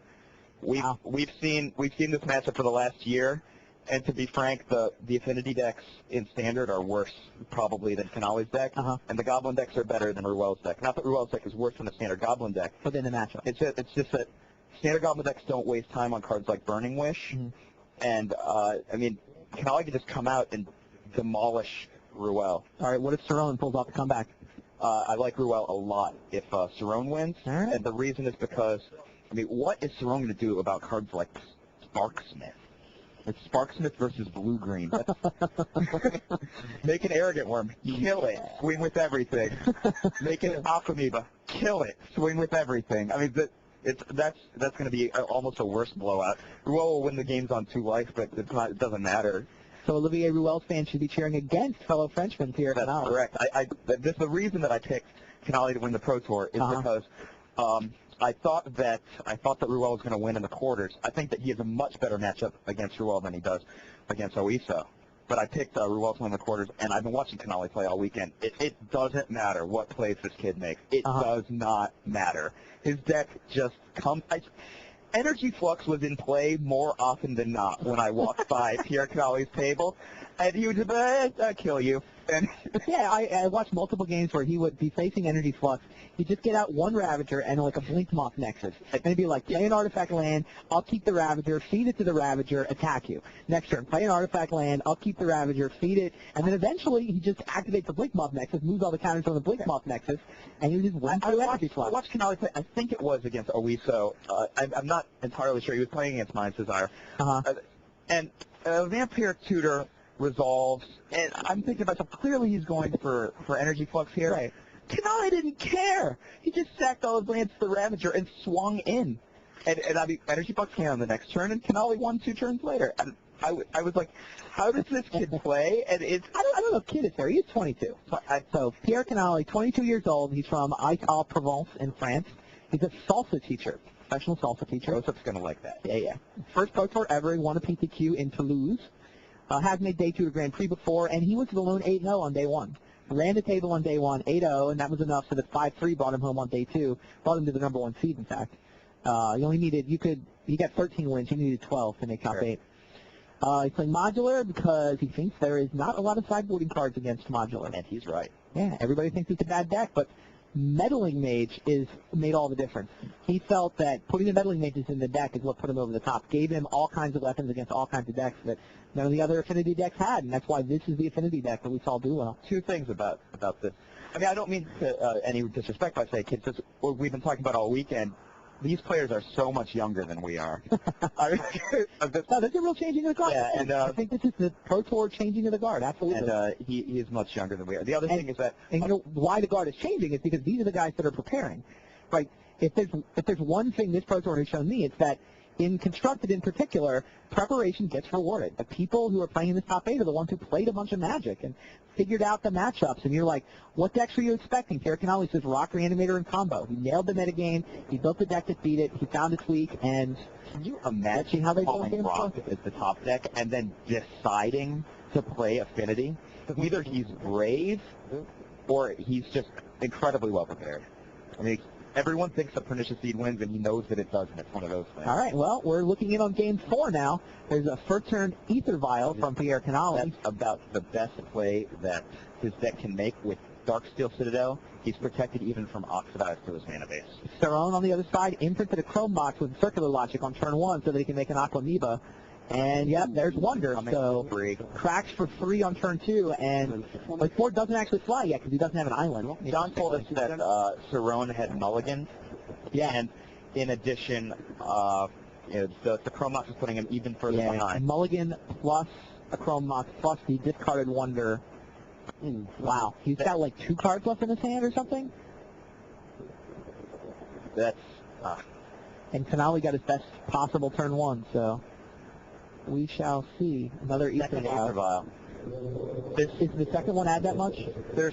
[SPEAKER 2] We've seen this matchup for the last year, and to be frank, the affinity decks in Standard are worse probably than Canali's deck, and the Goblin decks are better than Rouel's deck. Not that Rouel's deck is worse than the Standard Goblin deck,
[SPEAKER 1] but in the matchup,
[SPEAKER 2] it's just that Standard Goblin decks don't waste time on cards like Burning Wish, and I mean, Canali can just come out and demolish Rouel.
[SPEAKER 1] All right, what if Saron pulls off the comeback?
[SPEAKER 2] I like Rouel a lot if Saron wins,
[SPEAKER 1] right.
[SPEAKER 2] And the reason is because, I mean, what is Saron going to do about cards like Sparksmith? It's Sparksmith versus Blue-Green. Make an Arrogant Worm, kill it, swing with everything. Make an Aquamoeba, kill it, swing with everything. I mean, that's going to be almost a worse blowout. Rouel will win the games on 2 life, but it doesn't matter.
[SPEAKER 1] So Olivier Rouel's fans should be cheering against fellow Frenchmen here.
[SPEAKER 2] That's correct. The reason that I picked Canali to win the Pro Tour is because I thought that Rouel was going to win in the quarters. I think that he has a much better matchup against Rouel than he does against Oiso. But I picked Rouel to win the quarters, and I've been watching Canali play all weekend. It doesn't matter what plays this kid makes. It does not matter. His deck just comes. Energy Flux was in play more often than not when I walked by Pierre Canale's table, and he would just, I'll kill you. And
[SPEAKER 1] Yeah, I watched multiple games where he would be facing Energy Flux. He'd just get out one Ravager and like a Blink Moth Nexus. And he'd be like, play an Artifact land, I'll keep the Ravager, feed it to the Ravager, attack you. Next turn, play an Artifact land, I'll keep the Ravager, feed it, and then eventually he just activates the Blink Moth Nexus, moves all the counters on the Blink Moth Nexus, and he just went through Energy
[SPEAKER 2] I
[SPEAKER 1] Flux.
[SPEAKER 2] watched Canale play, I think it was against Oiso. I'm not entirely sure. He was playing against Mind's Desire.
[SPEAKER 1] Uh-huh.
[SPEAKER 2] And Vampire Tutor resolves, and I'm thinking about myself, clearly he's going for Energy Flux here.
[SPEAKER 1] Right.
[SPEAKER 2] Canale didn't care. He just sacked all his lands to the Ravager and swung in. And I mean, Energy Flux came on the next turn, and Canale won 2 turns later. And I was like, how does this kid play? And it's
[SPEAKER 1] I don't know if kid is there. He's 22. So Pierre Canale, 22 years old. He's from Aix-en-Provence in France. He's a salsa teacher, professional salsa teacher.
[SPEAKER 2] Joseph's going to like that.
[SPEAKER 1] Yeah. First Pro Tour ever. He won a PTQ in Toulouse. Has made day 2 to Grand Prix before, and he was the lone 8-0 on day 1. Ran the table on day 1, 8-0, and that was enough so that 5-3 brought him home on day 2. Brought him to the number 1 seed, in fact. He only needed, he got 13 wins. He needed 12 to make top 8. He's playing Modular because he thinks there is not a lot of sideboarding cards against Modular.
[SPEAKER 2] And he's right.
[SPEAKER 1] Yeah, everybody thinks it's a bad deck, but Meddling Mage made all the difference. He felt that putting the Meddling Mages in the deck is what put him over the top. Gave him all kinds of weapons against all kinds of decks that none of the other Affinity decks had, and that's why this is the Affinity deck that we saw do well.
[SPEAKER 2] 2 things about this. I mean, I don't mean to any disrespect by saying, kids, just what we've been talking about all weekend. These players are so much younger than we are.
[SPEAKER 1] No, there's a real changing of the guard.
[SPEAKER 2] Yeah, and
[SPEAKER 1] I think this is the Pro Tour changing of the guard, absolutely.
[SPEAKER 2] And he is much younger than we are. The other thing is that
[SPEAKER 1] And you know why the guard is changing is because these are the guys that are preparing. Right? If there's one thing this Pro Tour has shown me, it's that in Constructed in particular, preparation gets rewarded. The people who are playing in the top 8 are the ones who played a bunch of Magic and figured out the matchups. And you're like, what decks are you expecting? Pierre Canale says Rock Reanimator and combo. He nailed the metagame. He built the deck to beat it. He found its weak. And
[SPEAKER 2] can you imagine
[SPEAKER 1] how they
[SPEAKER 2] calling
[SPEAKER 1] go
[SPEAKER 2] Rock as the top deck and then deciding to play Affinity? Either he's brave or he's just incredibly well prepared. I mean, everyone thinks that Pernicious Seed wins, and he knows that it doesn't. It's one of those things.
[SPEAKER 1] All right, well, we're looking in on Game 4 now. There's a first turn Ether Vial from Pierre Canale.
[SPEAKER 2] That's about the best play that his deck can make with Darksteel Citadel. He's protected even from Oxidize to his mana base.
[SPEAKER 1] Cerrone on the other side imprinted a Chrome Box with Circular Logic on turn 1 so that he can make an Aquamoeba. And, yep, there's Wonder. So cracks for 3 on turn 2, and like 4 doesn't actually fly yet because he doesn't have an island.
[SPEAKER 2] John told us that Cerrone had mulligan.
[SPEAKER 1] Yeah.
[SPEAKER 2] And in addition, the Chrome Box is putting him even further
[SPEAKER 1] Yeah,
[SPEAKER 2] behind.
[SPEAKER 1] Mulligan plus a Chrome Box plus the discarded Wonder. Wow. He's got like 2 cards left in his hand or something?
[SPEAKER 2] That's...
[SPEAKER 1] And Canale got his best possible turn 1, so we shall see. Another Ether
[SPEAKER 2] Second
[SPEAKER 1] Vial.
[SPEAKER 2] Ether Vial.
[SPEAKER 1] Is the second one add that much?
[SPEAKER 2] There's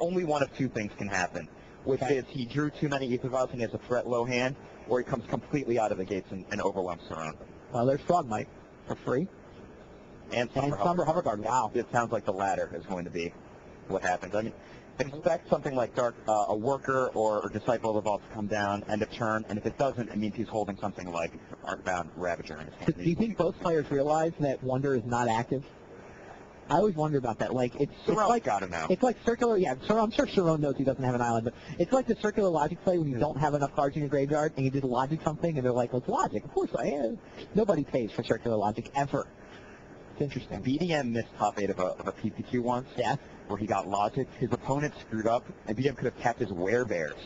[SPEAKER 2] only one of 2 things can happen, which is he drew too many Ether Vials and he has a threat low hand, or he comes completely out of the gates and overwhelms Cerrone.
[SPEAKER 1] Well, there's Frogmite for free.
[SPEAKER 2] And
[SPEAKER 1] Somber Hoverguard. Wow.
[SPEAKER 2] It sounds like the latter is going to be what happens. I mean, expect something like a Worker or Disciple of the Vault to come down end of turn, and if it doesn't, it means he's holding something like Arcbound Ravager in his hand.
[SPEAKER 1] Do you think both players realize that Wonder is not active? I always wonder about that. Like it's like
[SPEAKER 2] got him now.
[SPEAKER 1] It's like circular. Yeah, I'm sure Cerrone knows he doesn't have an island, but it's like the circular logic play when you don't have enough cards in your graveyard and you just logic something, and they're like, "Well, it's logic." Of course, I am. Nobody pays for circular logic ever. It's interesting.
[SPEAKER 2] BDM missed top 8 of a PPQ once.
[SPEAKER 1] Yeah.
[SPEAKER 2] Where he got logic. His opponent screwed up, and BDM could have kept his Werebears.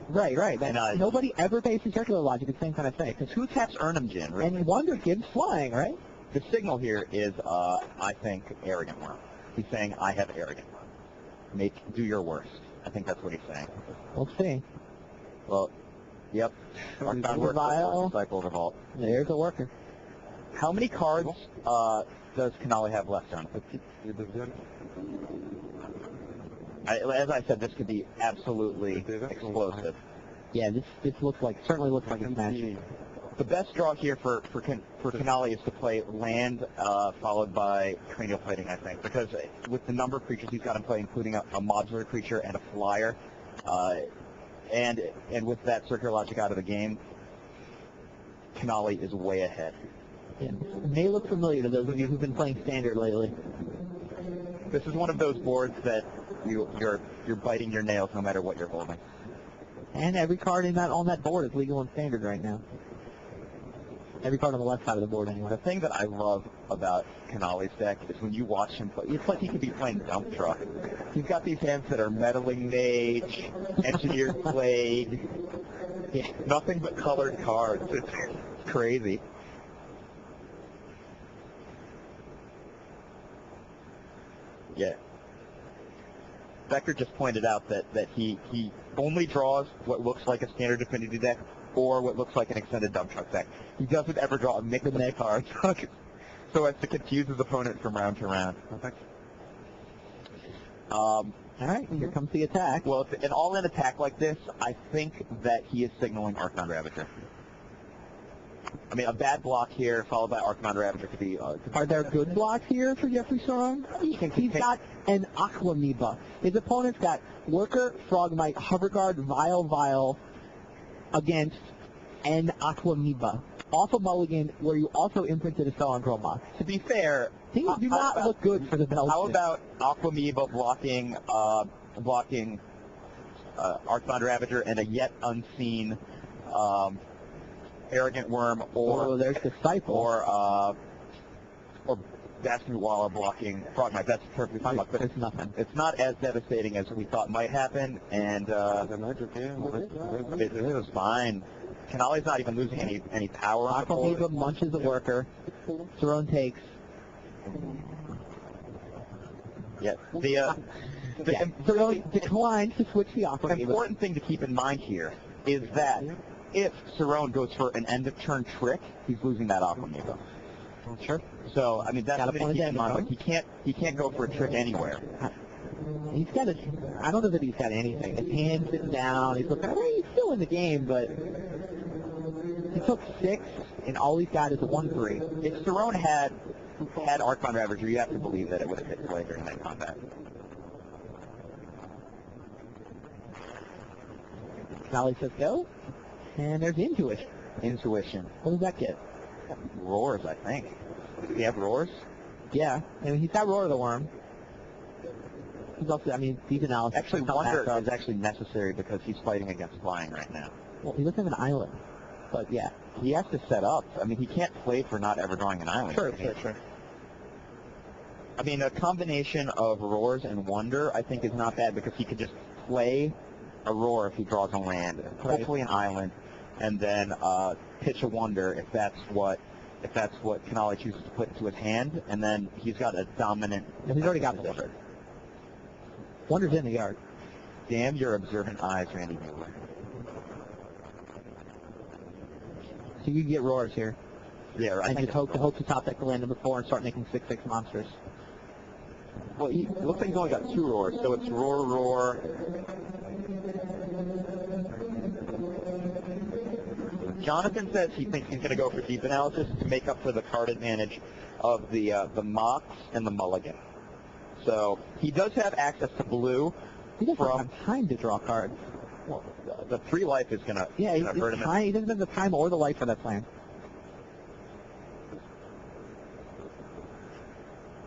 [SPEAKER 1] Right.
[SPEAKER 2] And,
[SPEAKER 1] nobody ever pays for circular logic. It's the same kind of thing.
[SPEAKER 2] Because who taps Ernemjin? Really?
[SPEAKER 1] And Wonder gives flying, right?
[SPEAKER 2] The signal here is, I think, Arrogant Worm. He's saying, I have Arrogant Worm. Do your worst. I think that's what he's saying.
[SPEAKER 1] We'll see.
[SPEAKER 2] Well, yep.
[SPEAKER 1] Arcbound Worker,
[SPEAKER 2] Disciple of the Vault.
[SPEAKER 1] There's a Worker.
[SPEAKER 2] How many cards does Canale have left on? As I said, this could be absolutely explosive.
[SPEAKER 1] Yeah, this certainly looks like a match.
[SPEAKER 2] The best draw here for Canale is to play land followed by Cranial Plating, I think, because with the number of creatures he's got in play, including a modular creature and a flyer, and with that Circular Logic out of the game, Canali is way ahead.
[SPEAKER 1] Yeah. May look familiar to those of you who've been playing Standard lately.
[SPEAKER 2] This is one of those boards that you're biting your nails no matter what you're holding.
[SPEAKER 1] And every card on that board is legal and Standard right now. Every card on the left side of the board, anyway.
[SPEAKER 2] The thing that I love about Canali's deck is when you watch him play, it's like he could be playing Dump Truck. He's got these hands that are Meddling Mage, Engineered Plague, nothing but colored cards. It's crazy. Yeah. Becker just pointed out that he only draws what looks like a standard Affinity deck or what looks like an extended Dump Truck deck. He doesn't ever draw a mix of cards so as to confuse his opponent from round to round. Perfect.
[SPEAKER 1] All right, here comes the attack.
[SPEAKER 2] Well, if an all-in attack like this, I think that he is signaling Archon Ravager. I mean, a bad block here followed by Archon Ravager could be...
[SPEAKER 1] Are there good blocks here for Jeffrey Saron? He's got an Aquamoeba. His opponent's got Worker, Frogmite, Hoverguard, Vile against an Aquamoeba. Off a mulligan where you also imprinted a spell on Chroma.
[SPEAKER 2] To be fair...
[SPEAKER 1] Things do not look good for the Belgians.
[SPEAKER 2] How about Aquamoeba blocking Archon Ravager and a yet unseen Arrogant Worm, or
[SPEAKER 1] there's Disciple,
[SPEAKER 2] or Bastion blocking Frogmite? That's perfectly fine. But
[SPEAKER 1] there's nothing.
[SPEAKER 2] It's not as devastating as we thought might happen, and it was fine. Canali's not even losing any power on the board.
[SPEAKER 1] Aquamoeba munches the Worker. Saron takes.
[SPEAKER 2] Yeah.
[SPEAKER 1] Saron declines to switch the Aquamoeba.
[SPEAKER 2] The important thing to keep in mind here is that if Saron goes for an end-of-turn trick, he's losing that Aquamoeba.
[SPEAKER 1] Sure.
[SPEAKER 2] So, I mean, that's something to keep in mind.
[SPEAKER 1] Like,
[SPEAKER 2] he can't go for a trick anywhere.
[SPEAKER 1] He's got I don't know that he's got anything. His hand's sitting down. He's looking, he's still in the game, but he took 6, and all he's got is a 1-3.
[SPEAKER 2] If Saron had Archon Ravager, you have to believe that it would have hit play during that combat.
[SPEAKER 1] Canali says go, and there's Intuition.
[SPEAKER 2] Intuition.
[SPEAKER 1] What does that get?
[SPEAKER 2] Roars, I think. Does he have Roars?
[SPEAKER 1] Yeah, I mean, he's got Roar of the Worm. He's also, I mean, Deep Analysis.
[SPEAKER 2] Actually, Wonder is actually necessary because he's fighting against flying right now.
[SPEAKER 1] Well, he doesn't have an island, but yeah.
[SPEAKER 2] He has to set up. I mean, he can't play for not ever drawing an island.
[SPEAKER 1] Sure.
[SPEAKER 2] I mean, a combination of Roars and Wonder, I think, is not bad because he could just play a Roar if he draws a land, hopefully an island, and then pitch a Wonder if that's what Canali chooses to put into his hand, and then he's got a dominant...
[SPEAKER 1] He's already got the Wonder. Wonder's in the yard.
[SPEAKER 2] Damn your observant eyes, Randy Mueller.
[SPEAKER 1] So you get Roars here.
[SPEAKER 2] Yeah, right.
[SPEAKER 1] And just hope to top deck the land number 4 and start making 6/6 monsters.
[SPEAKER 2] Well, it looks like he's only got 2 Roars, so it's Roar. Jonathan says he thinks he's going to go for Deep Analysis to make up for the card advantage of the Mox and the Mulligan. So he does have access to blue.
[SPEAKER 1] He doesn't have time to draw cards.
[SPEAKER 2] Well, the 3 life is going to hurt him.
[SPEAKER 1] He doesn't have the time or the life for that plan.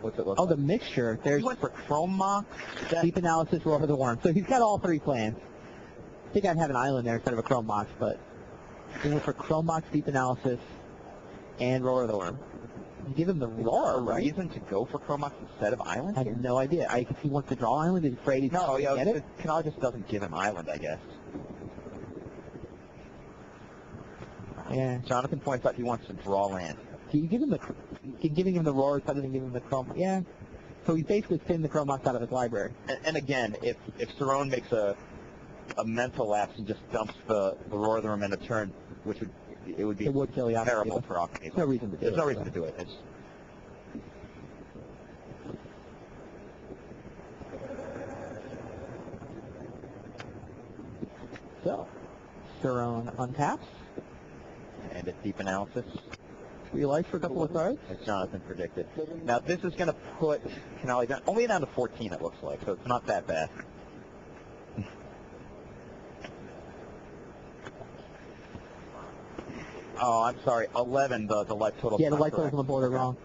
[SPEAKER 2] What's it look
[SPEAKER 1] like?
[SPEAKER 2] The
[SPEAKER 1] mixture. There's
[SPEAKER 2] he went for Chrome Mox,
[SPEAKER 1] Deep Analysis, Roar of the Worm. So he's got all 3 plans. I think I'd have an island there instead of a Chrome Mox, but he went for Chrome Mox, Deep Analysis, and Roar of the Worm. You give him the Roar, right?
[SPEAKER 2] Reason to go for Chrome Mox instead of Island?
[SPEAKER 1] I have no idea. If he wants to draw Island, he's afraid he's going to get it?
[SPEAKER 2] Canali just doesn't give him Island, I guess.
[SPEAKER 1] Yeah.
[SPEAKER 2] Jonathan points out he wants to draw land.
[SPEAKER 1] You give him giving him the Roar instead of giving him the Chrome. Yeah. So he's basically thin the Chrome Mox out of his library.
[SPEAKER 2] And again, if Saron makes a mental lapse and just dumps the Roar of the Worm in a turn, it would be
[SPEAKER 1] kill you
[SPEAKER 2] terrible for Aquamoeba.
[SPEAKER 1] There's no reason to do it.
[SPEAKER 2] There's no reason to do it.
[SPEAKER 1] So, Saron untaps.
[SPEAKER 2] And it's Deep Analysis.
[SPEAKER 1] 3 life for a couple of cards.
[SPEAKER 2] As Jonathan predicted. Now this is going to put Canali only down to 14, it looks like, so it's not that bad. Oh, I'm sorry. 11, the life total.
[SPEAKER 1] Yeah, the life total's on the board are wrong.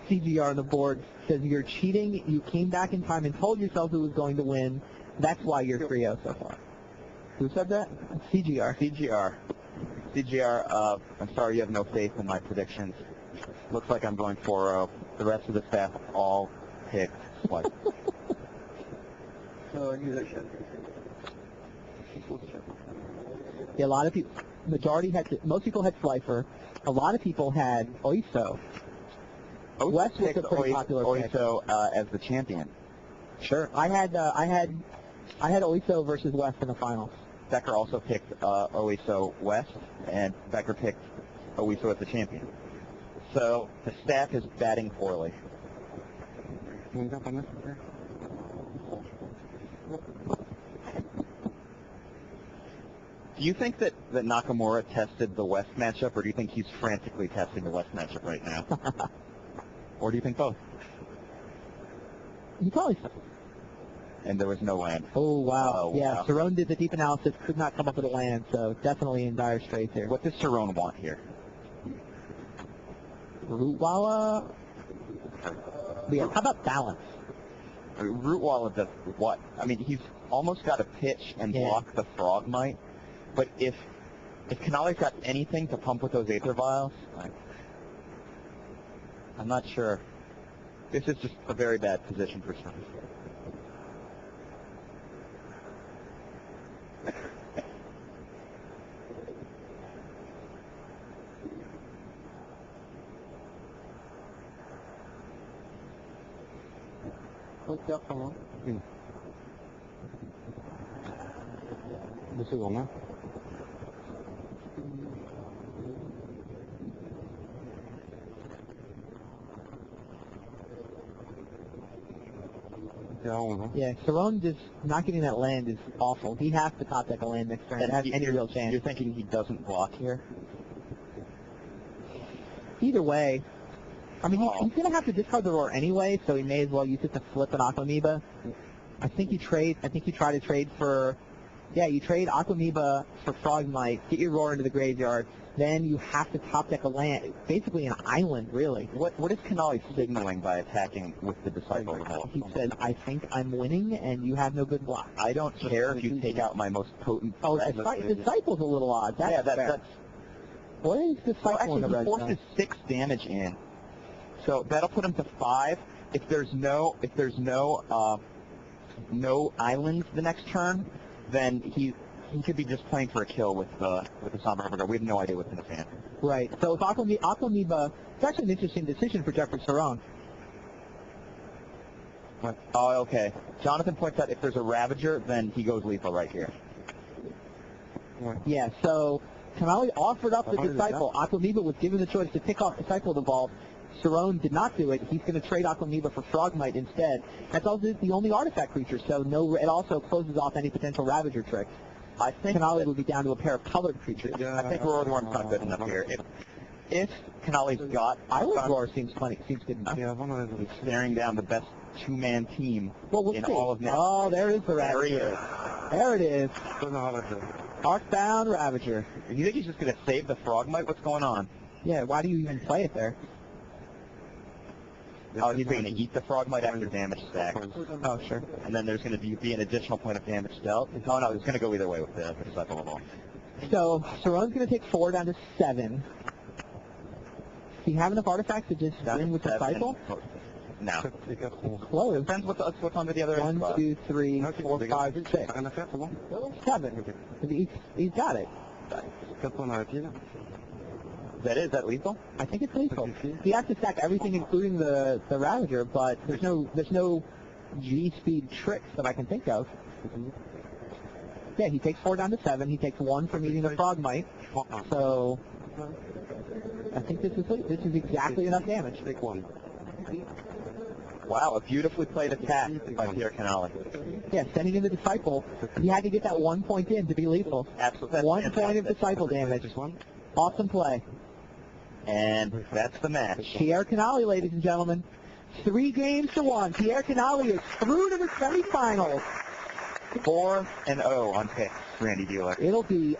[SPEAKER 1] CGR on the board says you're cheating. You came back in time and told yourself who was going to win. That's why you're 3-0 so far.
[SPEAKER 2] Who said that?
[SPEAKER 1] CGR.
[SPEAKER 2] CGR, I'm sorry you have no faith in my predictions. Looks like I'm going 4-0. The rest of the staff all picked Slifer.
[SPEAKER 1] Yeah, a lot of people, most people had Slifer. A lot of people had Oiso. Wes was a pretty popular pick.
[SPEAKER 2] Oiso as the champion.
[SPEAKER 1] Sure. I had Oiso versus West in the finals.
[SPEAKER 2] Becker also picked Oiso West, and Becker picked Oiso as the champion. So the staff is batting poorly. Do you think that Nakamura tested the West matchup, or do you think he's frantically testing the West matchup right now? Or do you think both?
[SPEAKER 1] You probably so.
[SPEAKER 2] And there was no land.
[SPEAKER 1] Oh, wow.
[SPEAKER 2] Oh,
[SPEAKER 1] yeah,
[SPEAKER 2] wow.
[SPEAKER 1] Cerrone did the deep analysis, could not come up with a land, so definitely in dire straits here.
[SPEAKER 2] What does Cerrone want here?
[SPEAKER 1] Rootwalla? Yeah, how about balance?
[SPEAKER 2] I mean, Rootwalla does what? I mean, he's almost got to pitch and
[SPEAKER 1] Yeah.
[SPEAKER 2] block the Frogmite, but if Canale's got anything to pump with those Aether Vials, I'm not sure. This is just a very bad position for some.
[SPEAKER 1] Yeah, Cerrone just not getting that land is awful. He has to top deck a land next turn to have any real chance.
[SPEAKER 2] You're thinking he doesn't block here?
[SPEAKER 1] Either way, I mean,
[SPEAKER 2] Oh.
[SPEAKER 1] he's going to have to discard the Roar anyway, so he may as well use it to flip an Aquamoeba. I think you try to trade for, you trade Aquamoeba for Frogmite, get your Roar into the graveyard, then you have to top deck a land, basically an island, really.
[SPEAKER 2] What is Canale signaling by attacking with the Disciple Revolt?
[SPEAKER 1] He said, I think I'm winning, and you have no good block.
[SPEAKER 2] I don't care if you take out my most potent
[SPEAKER 1] Oh,
[SPEAKER 2] threat.
[SPEAKER 1] Disciple's a little odd. That's
[SPEAKER 2] Yeah,
[SPEAKER 1] fair.
[SPEAKER 2] that's...
[SPEAKER 1] What is Disciple
[SPEAKER 2] Well,
[SPEAKER 1] in the
[SPEAKER 2] actually, he
[SPEAKER 1] red
[SPEAKER 2] forces
[SPEAKER 1] zone?
[SPEAKER 2] 6 damage in, so that'll put him to 5. If there's no islands the next turn, then he could be just playing for a kill with the Somber Everguard. We have no idea what's in his hand.
[SPEAKER 1] Right. So if Aquamoeba, it's actually an interesting decision for Jeffrey Cerrone.
[SPEAKER 2] Oh, okay. Jonathan points out if there's a Ravager, then he goes lethal right here.
[SPEAKER 1] Yeah, so Canale offered up the Disciple. Aquamoeba was given the choice to pick off Disciple the Vault. Cerrone did not do it. He's going to trade Aquamoeba for Frogmite instead. That's also the only artifact creature, so it also closes off any potential Ravager tricks. I think Canale would be down to a pair of colored creatures.
[SPEAKER 2] I think Roarworm's not good enough here. If Canale's got
[SPEAKER 1] Island Roar seems good enough.
[SPEAKER 2] he's staring down the best two-man team
[SPEAKER 1] Well, we'll
[SPEAKER 2] in
[SPEAKER 1] see.
[SPEAKER 2] all of Magic.
[SPEAKER 1] Oh, there is the
[SPEAKER 2] There he
[SPEAKER 1] Ravager.
[SPEAKER 2] is.
[SPEAKER 1] There it is. Arcbound Ravager.
[SPEAKER 2] You think he's just going to save the Frogmite? What's going on?
[SPEAKER 1] Yeah, why do you even play it there?
[SPEAKER 2] Oh, he's going to eat the Frogmite after damage stack.
[SPEAKER 1] Oh, sure.
[SPEAKER 2] And then there's going to be an additional point of damage dealt. Oh, no, it's going to go either way with the Disciple of All.
[SPEAKER 1] So Cerrone's going to take 4 down to 7. Do you have enough artifacts to just win with Disciple?
[SPEAKER 2] No.
[SPEAKER 1] Close.
[SPEAKER 2] Depends what's under the other
[SPEAKER 1] 1, 2, 3, 4, 5, 6. 7. He's got it.
[SPEAKER 2] Is that lethal?
[SPEAKER 1] I think it's lethal. He has to stack everything, including the Ravager, but there's no G-speed tricks that I can think of. Yeah, he takes 4 down to 7. He takes 1 from eating the Frogmite. So I think this is exactly enough damage.
[SPEAKER 3] Take 1.
[SPEAKER 2] Wow, a beautifully played attack by Pierre Canale.
[SPEAKER 1] Yeah, sending in the Disciple. He had to get that 1 point in to be lethal.
[SPEAKER 2] Absolutely.
[SPEAKER 1] 1 point of Disciple damage. Awesome play.
[SPEAKER 2] And that's the match.
[SPEAKER 1] Pierre Canale, ladies and gentlemen. 3 games to 1. Pierre Canale is through to the semifinals.
[SPEAKER 2] 4-0 on picks, Randy Bueller.
[SPEAKER 1] It'll be